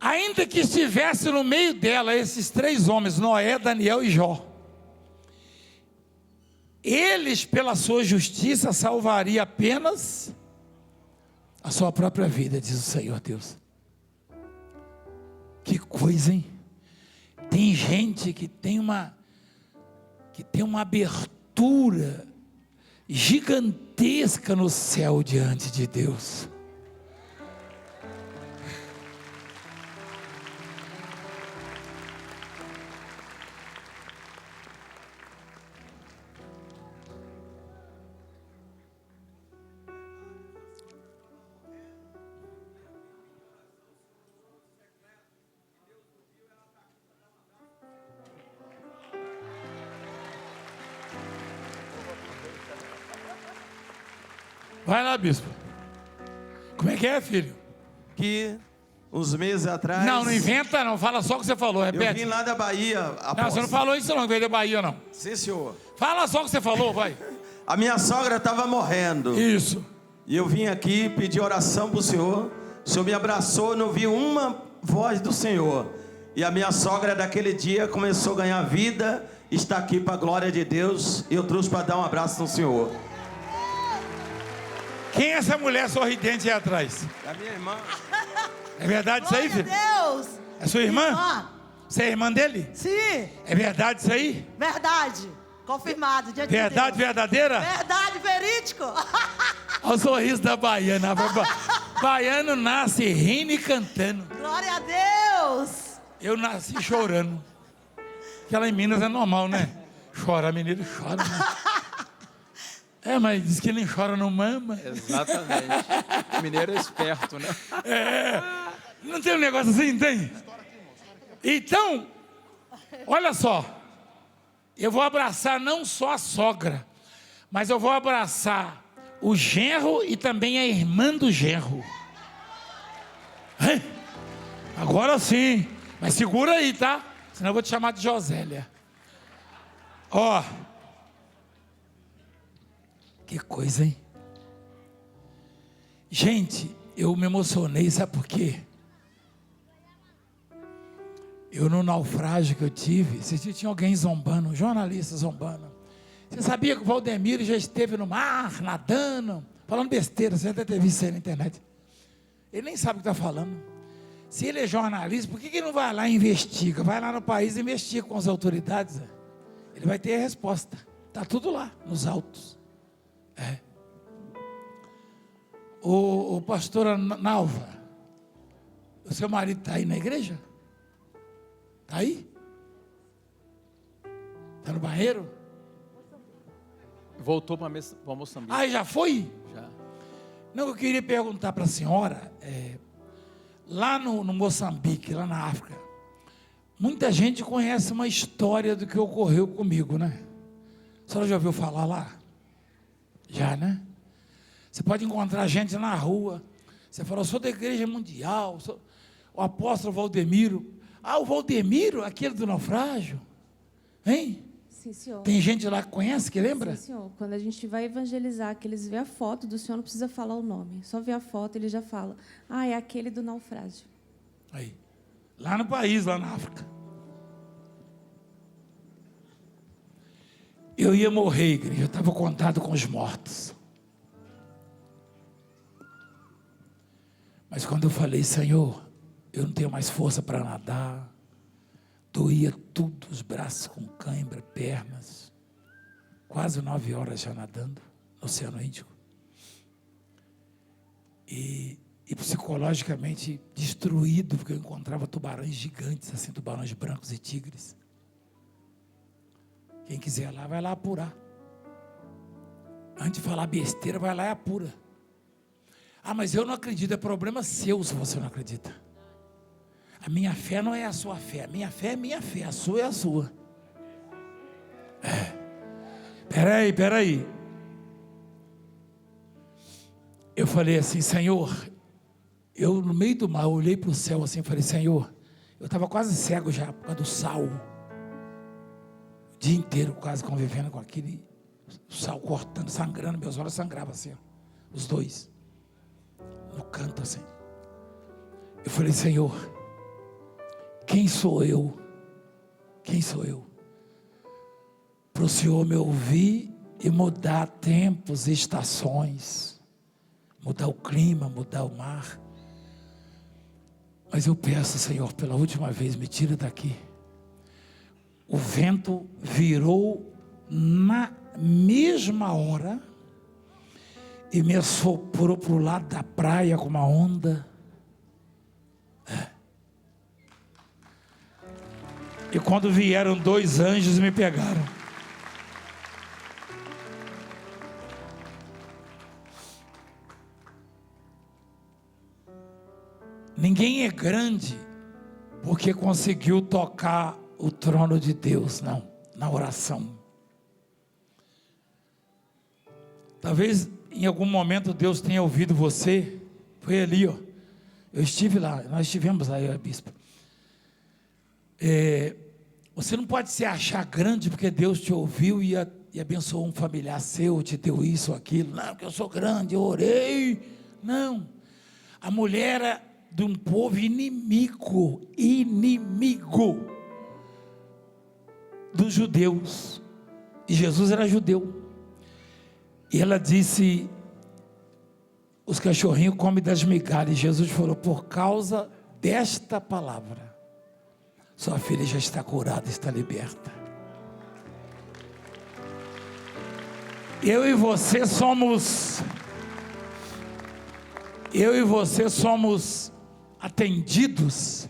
Ainda que estivesse no meio dela, esses três homens, Noé, Daniel e Jó, eles, pela sua justiça, salvariam apenas a sua própria vida, diz o Senhor Deus. Que coisa, hein? Tem gente que tem uma abertura gigantesca no céu diante de Deus. Vai lá, bispo. Como é que é, filho? Que uns meses atrás... Não inventa não, fala só o que você falou, repete. Eu vim lá da Bahia. Não, você não falou isso não, que veio da Bahia não. Sim, senhor. Fala só o que você falou, vai. A minha sogra estava morrendo. Isso. E eu vim aqui pedir oração para o senhor me abraçou, não vi uma voz do Senhor. E a minha sogra daquele dia começou a ganhar vida, está aqui para a glória de Deus. E eu trouxe para dar um abraço no senhor. Quem é essa mulher sorridente aí atrás? É a minha irmã. É verdade isso aí, filho? Deus! É sua irmã? Irmã. Você é irmã dele? Sim, É verdade isso aí? verdade. Confirmado. Diante de Verdade Deus. verdadeira? Verdade, verídico. Olha o sorriso da baiana. Baiano nasce rindo e cantando. Glória a Deus. Eu nasci chorando. Porque lá em Minas é normal, né? Chora, menino chora. Né? É, mas diz que nem chora não mama. Exatamente. O mineiro é esperto, né? É. Não tem um negócio assim, tem? Então, olha só. Eu vou abraçar não só a sogra, mas eu vou abraçar o genro e também a irmã do genro. Agora sim. Mas segura aí, tá? Senão eu vou te chamar de Josélia. Ó. Que coisa, hein? Gente, eu me emocionei, sabe por quê? Eu no naufrágio que eu tive, tinha alguém zombando, um jornalista zombando. Você sabia que o Valdemiro já esteve no mar, nadando, falando besteira, você deve ter visto isso aí na internet. Ele nem sabe o que está falando. Se ele é jornalista, por que ele não vai lá e investiga? Vai lá no país e investiga com as autoridades. Ele vai ter a resposta. Está tudo lá, nos autos. O pastora Nalva, o seu marido está aí na igreja? Está aí? Está no banheiro? Voltou para Moçambique. Ah, já foi? Já. Não, eu queria perguntar para a senhora, lá no Moçambique, lá na África, muita gente conhece uma história do que ocorreu comigo, né? A senhora já ouviu falar lá? Já, né? Você pode encontrar gente na rua, você fala, eu sou da Igreja Mundial, sou o apóstolo Valdemiro. Ah, o Valdemiro, aquele do naufrágio? Hein? Sim, senhor. Tem gente lá que conhece, que lembra? Sim, senhor. Quando a gente vai evangelizar, que eles vê a foto do senhor, não precisa falar o nome. Só vê a foto, ele já fala. Ah, é aquele do naufrágio. Aí. Lá no país, lá na África. Eu ia morrer, igreja. Eu estava contado com os mortos. Mas quando eu falei, Senhor, eu não tenho mais força para nadar. Doía tudo, os braços com cãibra, pernas. Quase 9 horas já nadando no Oceano Índico. E psicologicamente destruído, porque eu encontrava tubarões gigantes, assim, tubarões brancos e tigres. Quem quiser lá, vai lá apurar. Antes de falar besteira, vai lá e apura. Ah, mas eu não acredito, é problema seu se você não acredita. A minha fé não é a sua fé, a minha fé é minha fé, a sua é a sua. Peraí. Eu falei assim, Senhor, eu no meio do mar, eu olhei para o céu assim, falei, Senhor, eu estava quase cego já, por causa do sal. O dia inteiro quase convivendo com aquele sal cortando, sangrando, meus olhos sangravam assim, ó, os dois, no canto assim. Eu falei, Senhor, quem sou eu? Quem sou eu? Para o Senhor me ouvir e mudar tempos e estações, mudar o clima, mudar o mar. Mas eu peço, Senhor, pela última vez, me tira daqui. O vento virou na mesma hora e me assoprou para o lado da praia com uma onda. E quando vieram 2 anjos me pegaram. Ninguém é grande porque conseguiu tocar o trono de Deus, não, na oração. Talvez em algum momento Deus tenha ouvido você. Foi ali, ó. Eu estive lá, nós estivemos lá, eu e a bispa. Você não pode se achar grande porque Deus te ouviu e abençoou um familiar seu, te deu isso ou aquilo. Não, porque eu sou grande, eu orei. Não. A mulher era de um povo inimigo dos judeus. E Jesus era judeu. E ela disse, os cachorrinhos comem das migalhas. E Jesus falou, por causa desta palavra, sua filha já está curada, está liberta. Eu e você somos atendidos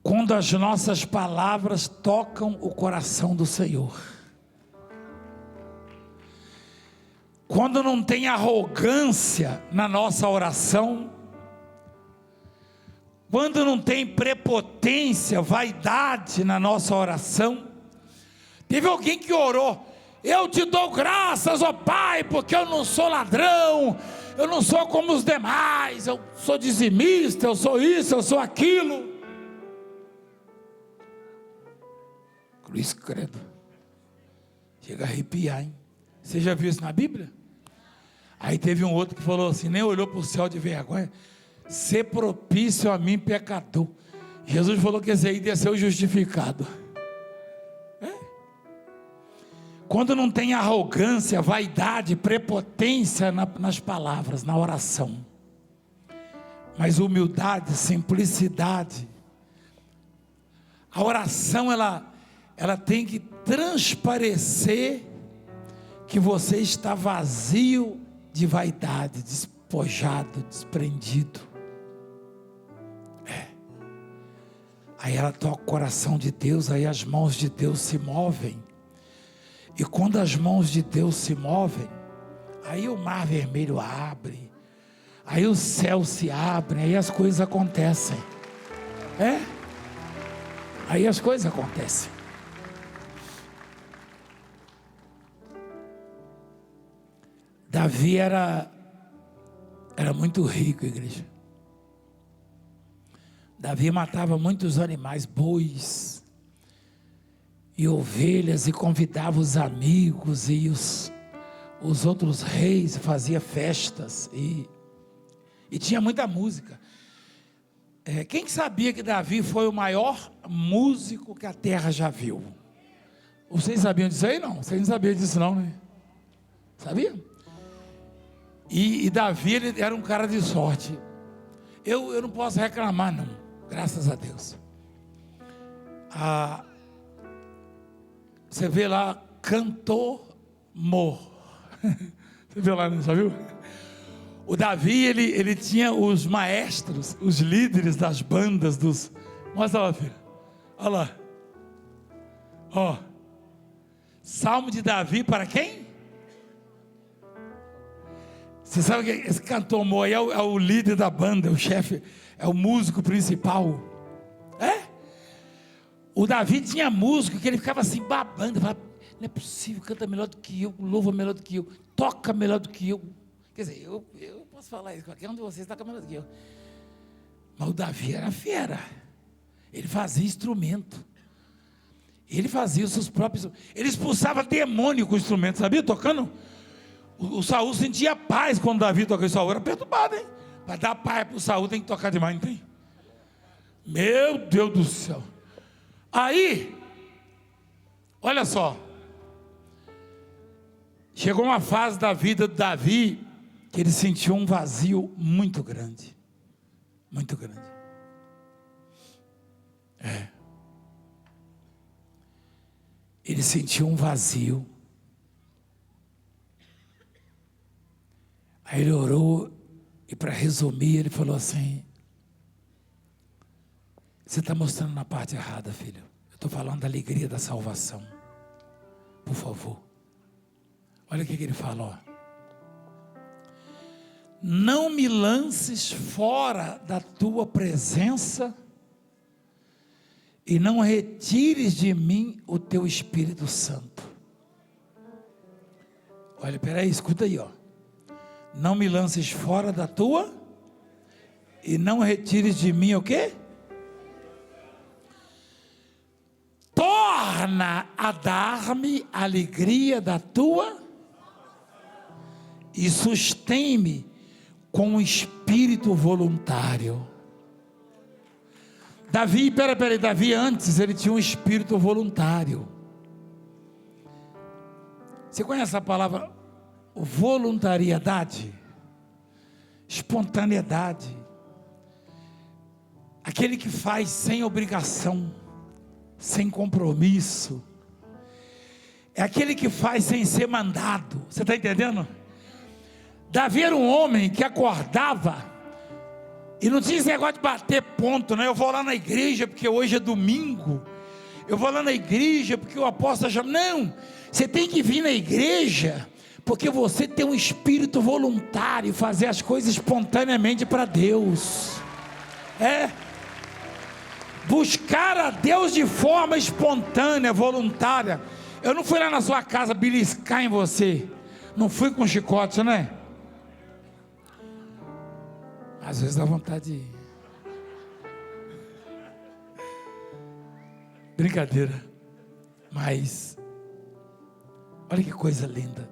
quando as nossas palavras tocam o coração do Senhor. Quando não tem arrogância na nossa oração, quando não tem prepotência, vaidade na nossa oração. Teve alguém que orou, eu te dou graças, ó Pai, porque eu não sou ladrão, eu não sou como os demais, eu sou dizimista, eu sou isso, eu sou aquilo. Cruz credo. Chega a arrepiar, hein? Você já viu isso na Bíblia? Aí teve um outro que falou assim, nem olhou para o céu de vergonha. Ser propício a mim, pecador. Jesus falou que esse aí desceu justificado. Quando não tem arrogância, vaidade, prepotência nas palavras, na oração, mas humildade, simplicidade, a oração ela tem que transparecer que você está vazio de vaidade, despojado, desprendido. Aí ela toca o coração de Deus, aí as mãos de Deus se movem. E quando as mãos de Deus se movem, aí o mar vermelho abre, aí o céu se abre, aí as coisas acontecem. Aí as coisas acontecem. Davi era muito rico, igreja. Davi matava muitos animais, bois e ovelhas, e convidava os amigos e os outros reis, fazia festas e tinha muita música. Quem sabia que Davi foi o maior músico que a terra já viu? Vocês sabiam disso aí? Não, vocês não sabiam disso não, né? Sabia? E Davi, ele era um cara de sorte. Eu não posso reclamar não, graças a Deus. Você vê lá, cantor mor. Você vê lá, já viu? O Davi, ele tinha os maestros, os líderes das bandas dos... Mostra lá, filho. Olha lá. Ó. Salmo de Davi para quem? Você sabe que esse cantor mor aí é o líder da banda, é o chefe, é o músico principal. O Davi tinha músico que ele ficava assim babando, falava, não é possível, canta melhor do que eu, louva melhor do que eu, toca melhor do que eu. Quer dizer, eu posso falar isso, qualquer um de vocês toca melhor do que eu. Mas o Davi era fera. Ele fazia instrumento. Ele fazia os seus próprios... Ele expulsava demônio com o instrumento, sabia? Tocando. O Saul sentia paz quando Davi tocava. O Saul era perturbado, hein? Para dar paz para o Saul tem que tocar demais, não tem? Meu Deus do céu. Aí, olha só, chegou uma fase da vida de Davi que ele sentiu um vazio muito grande, muito grande. Ele sentiu um vazio. Aí ele orou e, para resumir, ele falou assim: você está mostrando na parte errada, filho. Eu estou falando da alegria da salvação. Por favor. Olha o que ele fala, ó. Não me lances fora da tua presença e não retires de mim o teu Espírito Santo. Olha, peraí, escuta aí, ó. Não me lances fora da tua e não retires de mim o quê? Torna a dar-me a alegria da tua e sustém-me com um espírito voluntário. Davi, Davi antes ele tinha um espírito voluntário. Você conhece a palavra voluntariedade? Espontaneidade. Aquele que faz sem obrigação, sem compromisso. É aquele que faz sem ser mandado. Você está entendendo? Davi era um homem que acordava e não tinha esse negócio de bater ponto, né? Eu vou lá na igreja porque hoje é domingo. Eu vou lá na igreja porque o apóstolo chama. Não, você tem que vir na igreja porque você tem um espírito voluntário, fazer as coisas espontaneamente para Deus. Buscar a Deus de forma espontânea, voluntária. Eu não fui lá na sua casa beliscar em você. Não fui com chicote, né? Às vezes dá vontade de ir. Brincadeira. Mas, olha que coisa linda.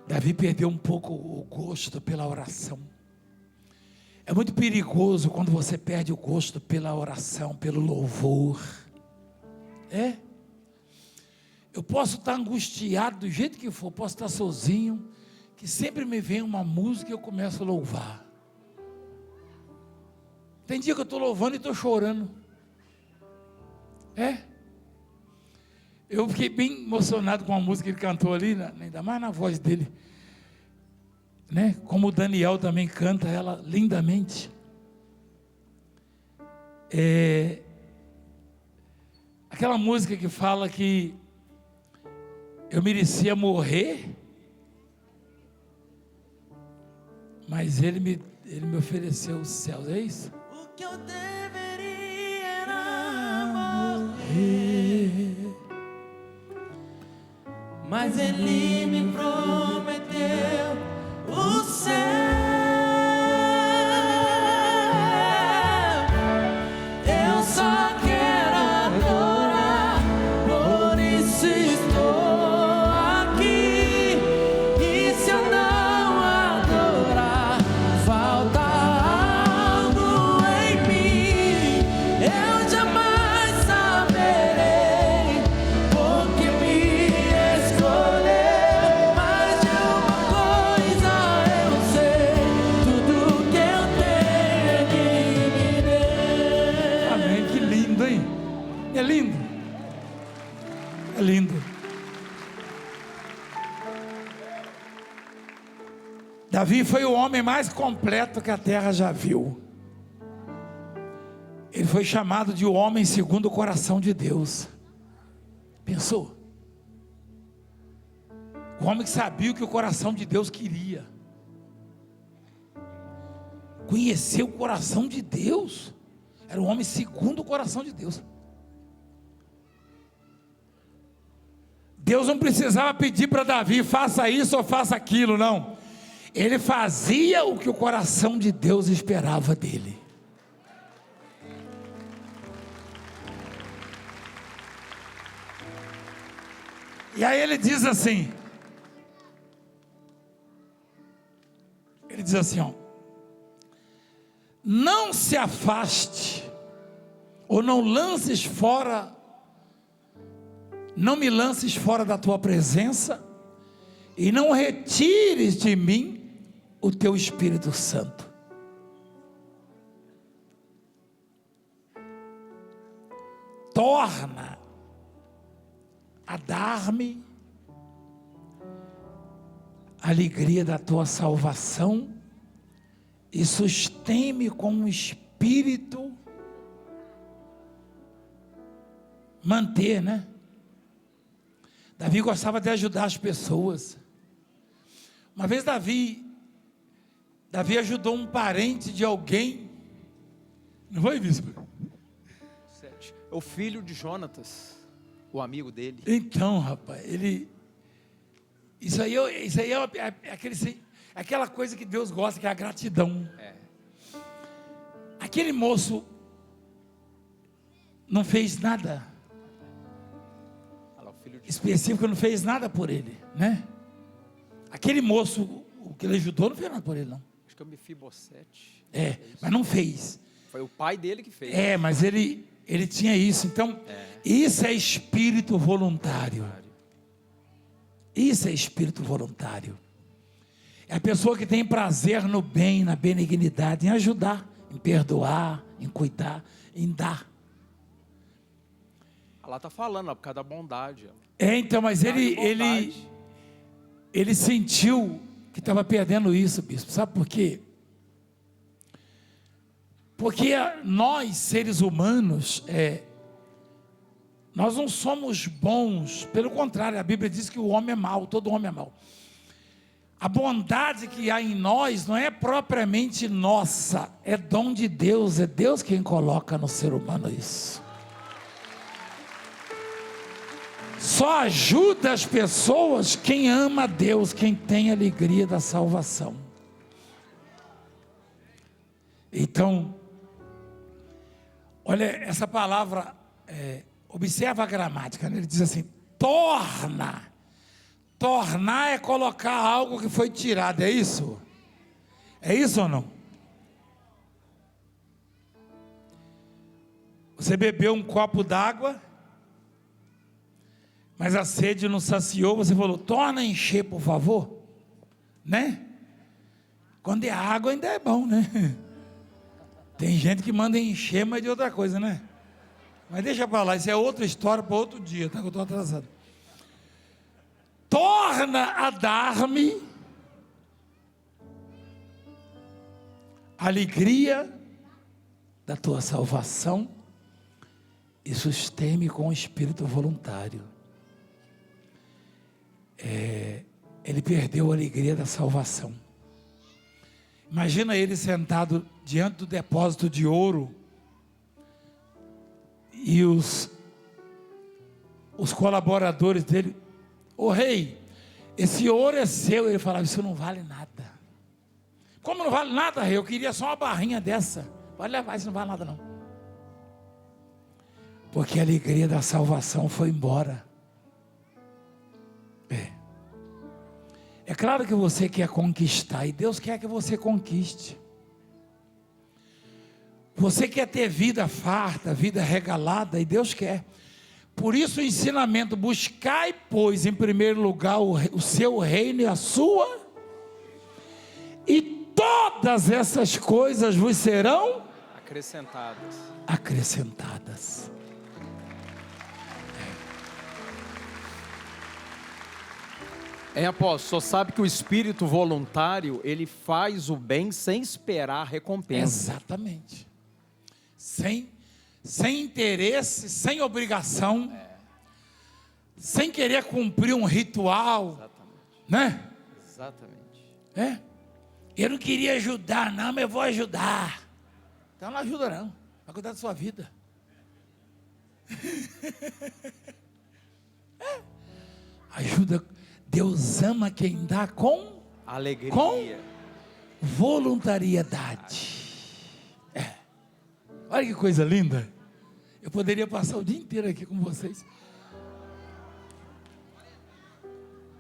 Davi perdeu um pouco o gosto pela oração. É muito perigoso quando você perde o gosto pela oração, pelo louvor. Eu posso estar angustiado do jeito que for, posso estar sozinho, que sempre me vem uma música e eu começo a louvar. Tem dia que eu estou louvando e estou chorando. Eu fiquei bem emocionado com a música que ele cantou ali, ainda mais na voz dele. Né? Como o Daniel também canta ela lindamente. Aquela música que fala que eu merecia morrer, mas ele me ofereceu os céus, é isso? O que eu deveria era morrer, mas ele me prometeu o céu. Eu só quero adorar, por isso estou aqui. E se eu não adorar, falta algo em mim. Eu jamais saberei porque me escolheu. Mas de uma coisa eu sei, tudo que eu tenho Ele me deu. Amém, que lindo, hein? É lindo. É lindo. Davi foi o homem mais completo que a terra já viu. Ele foi chamado de o homem segundo o coração de Deus. Pensou? O homem que sabia o que o coração de Deus queria. Conheceu o coração de Deus. Era o homem segundo o coração de Deus. Deus não precisava pedir para Davi, faça isso ou faça aquilo, não. Ele fazia o que o coração de Deus esperava dele. E aí ele diz assim, ó, não se afaste, ou não lances fora, não me lances fora da tua presença, e não retires de mim o teu Espírito Santo. Torna a dar-me a alegria da tua salvação e sustém-me com um espírito. Manter, né? Davi gostava de ajudar as pessoas. Uma vez Davi ajudou um parente de alguém. Não foi, bispo? 7. É o filho de Jonatas, o amigo dele. Então, rapaz, isso aí é aquela coisa que Deus gosta, que é a gratidão. Aquele moço não fez nada específico, não fez nada por ele, né? Aquele moço, o que ele ajudou, não fez nada por ele, não. Acho que é o Mefibosete. Mas não fez. Foi o pai dele que fez. Mas ele tinha isso. Então, isso é espírito voluntário. Isso é espírito voluntário. É a pessoa que tem prazer no bem, na benignidade, em ajudar, em perdoar, em cuidar, em dar. Ela está falando, por causa da bondade. Então, mas ele sentiu que estava perdendo isso, bispo. Sabe por quê? Porque nós, seres humanos, nós não somos bons. Pelo contrário, a Bíblia diz que o homem é mau, todo homem é mau. A bondade que há em nós não é propriamente nossa, é dom de Deus, é Deus quem coloca no ser humano isso. Só ajuda as pessoas quem ama a Deus, quem tem a alegria da salvação. Então, olha essa palavra, observa a gramática, né? Ele diz assim, torna. Tornar é colocar algo que foi tirado, é isso? É isso ou não? Você bebeu um copo d'água, mas a sede não saciou, você falou, torna a encher, por favor, né? Quando é água ainda é bom, né? Tem gente que manda encher, mas de outra coisa, né? Mas deixa para lá, isso é outra história para outro dia, tá? Que eu estou atrasado. Torna a dar-me a alegria da tua salvação e sustém-me com o espírito voluntário. Ele perdeu a alegria da salvação. Imagina ele sentado diante do depósito de ouro e os colaboradores dele, ô rei, esse ouro é seu. Ele falava, isso não vale nada. Como não vale nada, rei? Eu queria só uma barrinha dessa. Pode levar, isso não vale nada não. Porque a alegria da salvação foi embora. É claro que você quer conquistar, e Deus quer que você conquiste. Você quer ter vida farta, vida regalada, e Deus quer. Por isso o ensinamento, buscai, pois, em primeiro lugar o seu reino e a sua, e todas essas coisas vos serão acrescentadas. Apóstolo, só sabe que o espírito voluntário, ele faz o bem sem esperar recompensa. Exatamente. Sem interesse, sem obrigação, sem querer cumprir um ritual. Exatamente. Né? Exatamente. Eu não queria ajudar, não, mas eu vou ajudar. Então não ajuda não, vai cuidar da sua vida. Ajuda. Deus ama quem dá com alegria, com voluntariedade. Olha que coisa linda. Eu poderia passar o dia inteiro aqui com vocês.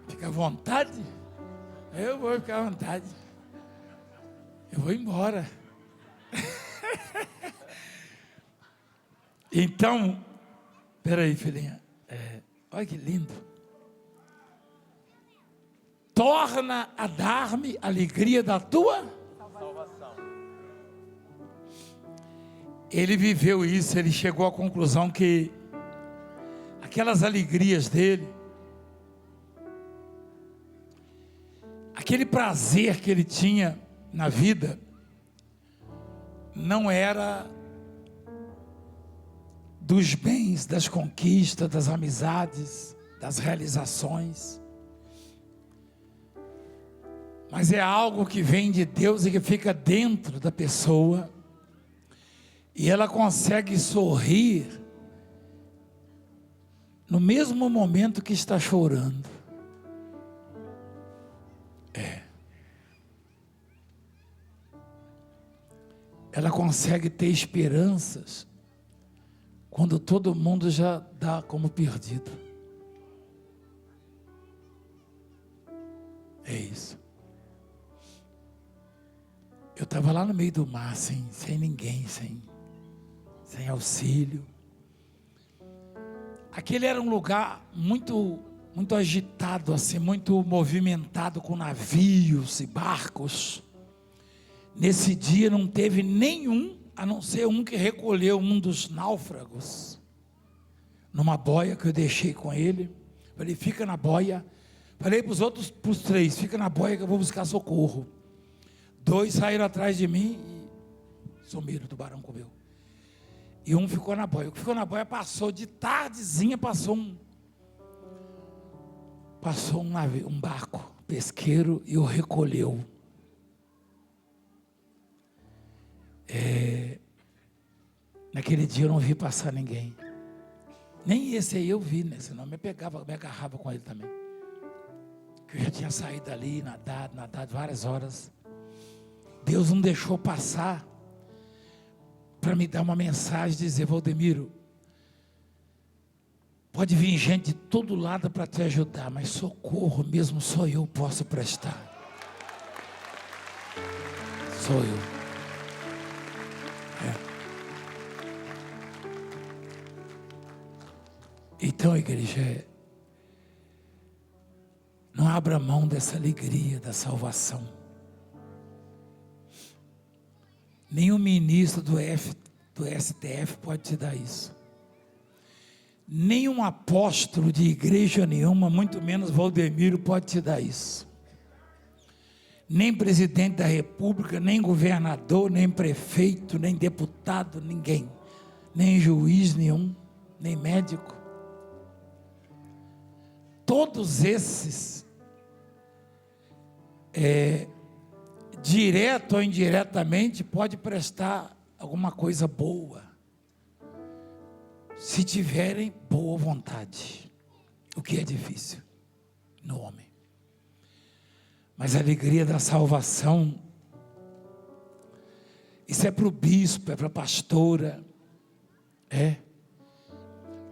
Fica à vontade. Eu vou ficar à vontade. Eu vou embora. Então, peraí, filhinha. Olha que lindo. Torna a dar-me a alegria da tua salvação. Ele viveu isso, ele chegou à conclusão que aquelas alegrias dele, aquele prazer que ele tinha na vida, não era dos bens, das conquistas, das amizades, das realizações, mas é algo que vem de Deus e que fica dentro da pessoa, e ela consegue sorrir no mesmo momento que está chorando. Ela consegue ter esperanças quando todo mundo já dá como perdido. É isso. Eu estava lá no meio do mar, sem ninguém, sem auxílio. Aquele era um lugar muito agitado, assim, muito movimentado com navios e barcos. Nesse dia não teve nenhum, a não ser um que recolheu um dos náufragos, numa boia que eu deixei com ele. Falei, fica na boia. Falei para os 3, fica na boia que eu vou buscar socorro. 2 saíram atrás de mim e sumiram, o tubarão comeu. E um ficou na boia. O que ficou na boia passou, de tardezinha passou um navio, um barco pesqueiro e o recolheu. Naquele dia eu não vi passar ninguém. Nem esse aí eu vi, né? Senão me agarrava com ele também. Que eu já tinha saído dali, nadado várias horas. Deus não deixou passar para me dar uma mensagem, dizer: Valdemiro, pode vir gente de todo lado para te ajudar, mas socorro mesmo só eu posso prestar. Sou eu. Então, igreja, não abra mão dessa alegria da salvação. Nenhum ministro do STF pode te dar isso. Nenhum apóstolo de igreja nenhuma, muito menos Valdemiro, pode te dar isso. Nem presidente da república, nem governador, nem prefeito, nem deputado, ninguém. Nem juiz nenhum, nem médico. Todos esses, direto ou indiretamente, pode prestar alguma coisa boa, se tiverem boa vontade, o que é difícil no homem. Mas a alegria da salvação, isso é para o bispo, é para a pastora,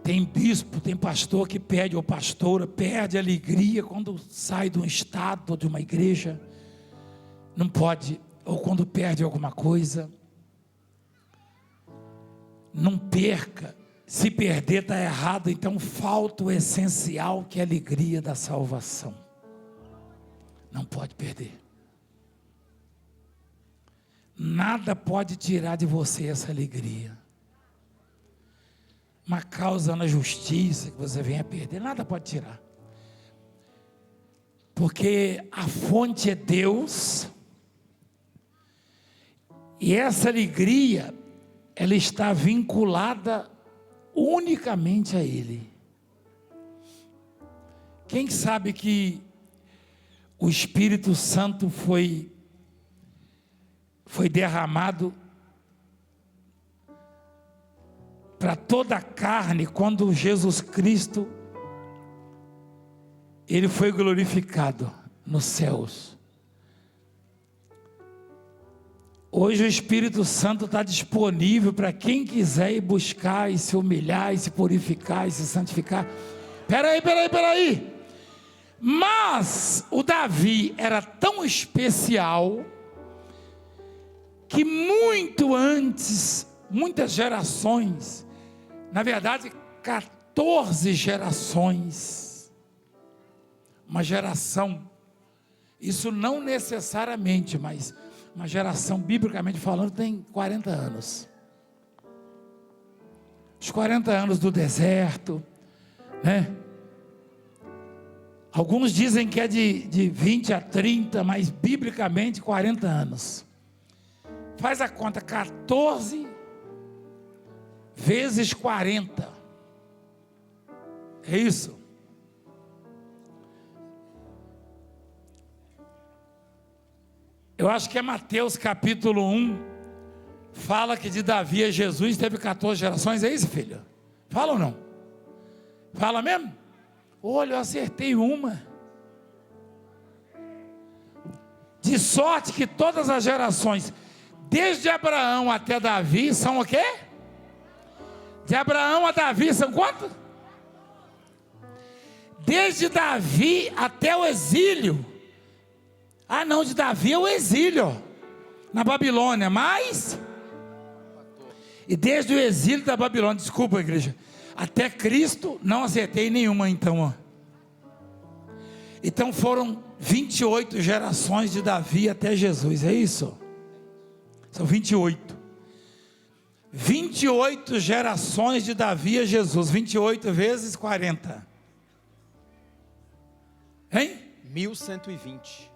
Tem bispo, tem pastor que perde, ou pastora, perde a alegria quando sai de um estado, ou de uma igreja, não pode, ou quando perde alguma coisa. Não perca, se perder está errado, então falta o essencial, que é a alegria da salvação. Não pode perder. Nada pode tirar de você essa alegria. Uma causa na justiça que você venha perder, nada pode tirar. Porque a fonte é Deus. E essa alegria, ela está vinculada unicamente a Ele. Quem sabe que o Espírito Santo foi derramado para toda a carne, quando Jesus Cristo, Ele foi glorificado nos céus. Hoje o Espírito Santo está disponível para quem quiser ir buscar, e se humilhar, e se purificar, e se santificar. Peraí. Mas o Davi era tão especial, que muito antes, muitas gerações, na verdade 14 gerações, uma geração, isso não necessariamente, mas uma geração, biblicamente falando, tem 40 anos. Os 40 anos do deserto, né? Alguns dizem que é de 20 a 30, mas biblicamente 40 anos. Faz a conta, 14 vezes 40. É isso. Eu acho que é Mateus capítulo 1, fala que de Davi a Jesus teve 14 gerações, é isso, filho? Fala ou não? Fala mesmo? Olha, eu acertei uma. De sorte que todas as gerações, desde Abraão até Davi, são o quê? De Abraão a Davi são quantos? Desde Davi até o exílio. Ah não, de Davi é o exílio na Babilônia, mas e desde o exílio da Babilônia, desculpa igreja, até Cristo, não acertei nenhuma então, ó. Então foram 28 gerações de Davi até Jesus, é isso? São 28. 28 gerações de Davi a Jesus, 28 vezes 40. Hein? 1120.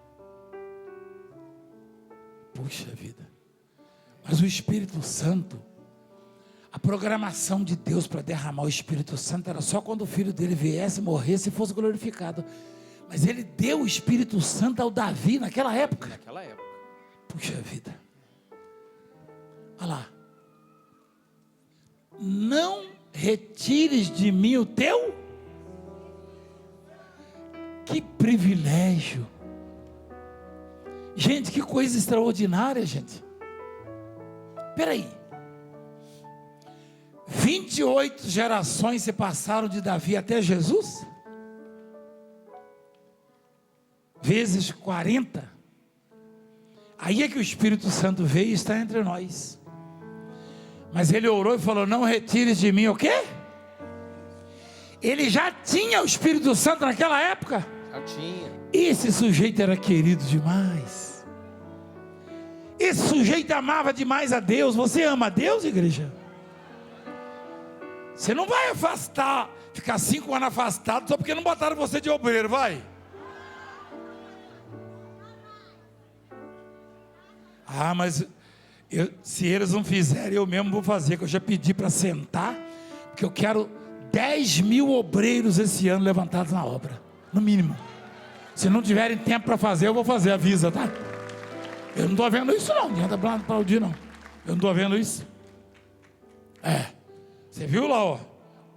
Puxa vida. Mas o Espírito Santo, a programação de Deus para derramar o Espírito Santo era só quando o filho dele viesse, morresse e fosse glorificado. Mas ele deu o Espírito Santo ao Davi naquela época. Naquela época. Puxa vida. Olha lá. Não retires de mim o teu. Que privilégio. Gente, que coisa extraordinária, gente. Espera aí. 28 gerações se passaram de Davi até Jesus? Vezes 40. Aí é que o Espírito Santo veio e está entre nós. Mas ele orou e falou: não retires de mim o quê? Ele já tinha o Espírito Santo naquela época? Já tinha. Esse sujeito era querido demais. Esse sujeito amava demais a Deus. Você ama a Deus, igreja? Você não vai ficar 5 anos afastado só porque não botaram você de obreiro, vai? Ah, mas se eles não fizerem, eu mesmo vou fazer, que eu já pedi para sentar, porque eu quero 10 mil obreiros esse ano levantados na obra, no mínimo. Se não tiverem tempo para fazer, eu vou fazer, avisa, tá? Eu não estou vendo isso não, não adianta aplaudir não. Eu não estou vendo isso. Você viu lá, ó?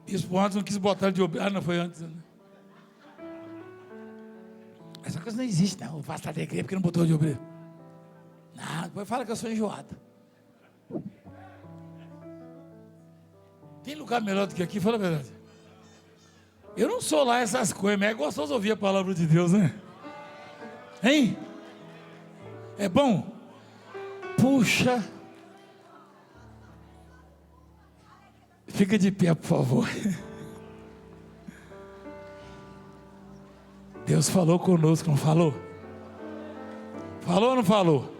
Bispo antes não quis botar de obreiro. Ah, não foi antes, né? Essa coisa não existe, não. Eu faço da igreja porque não botou de obreiro. Não, depois fala que eu sou enjoado. Tem lugar melhor do que aqui? Fala a verdade. Eu não sou lá essas coisas, mas é gostoso ouvir a palavra de Deus, né? Hein? É bom? Puxa. Fica de pé, por favor. Deus falou conosco, não falou? Falou ou não falou?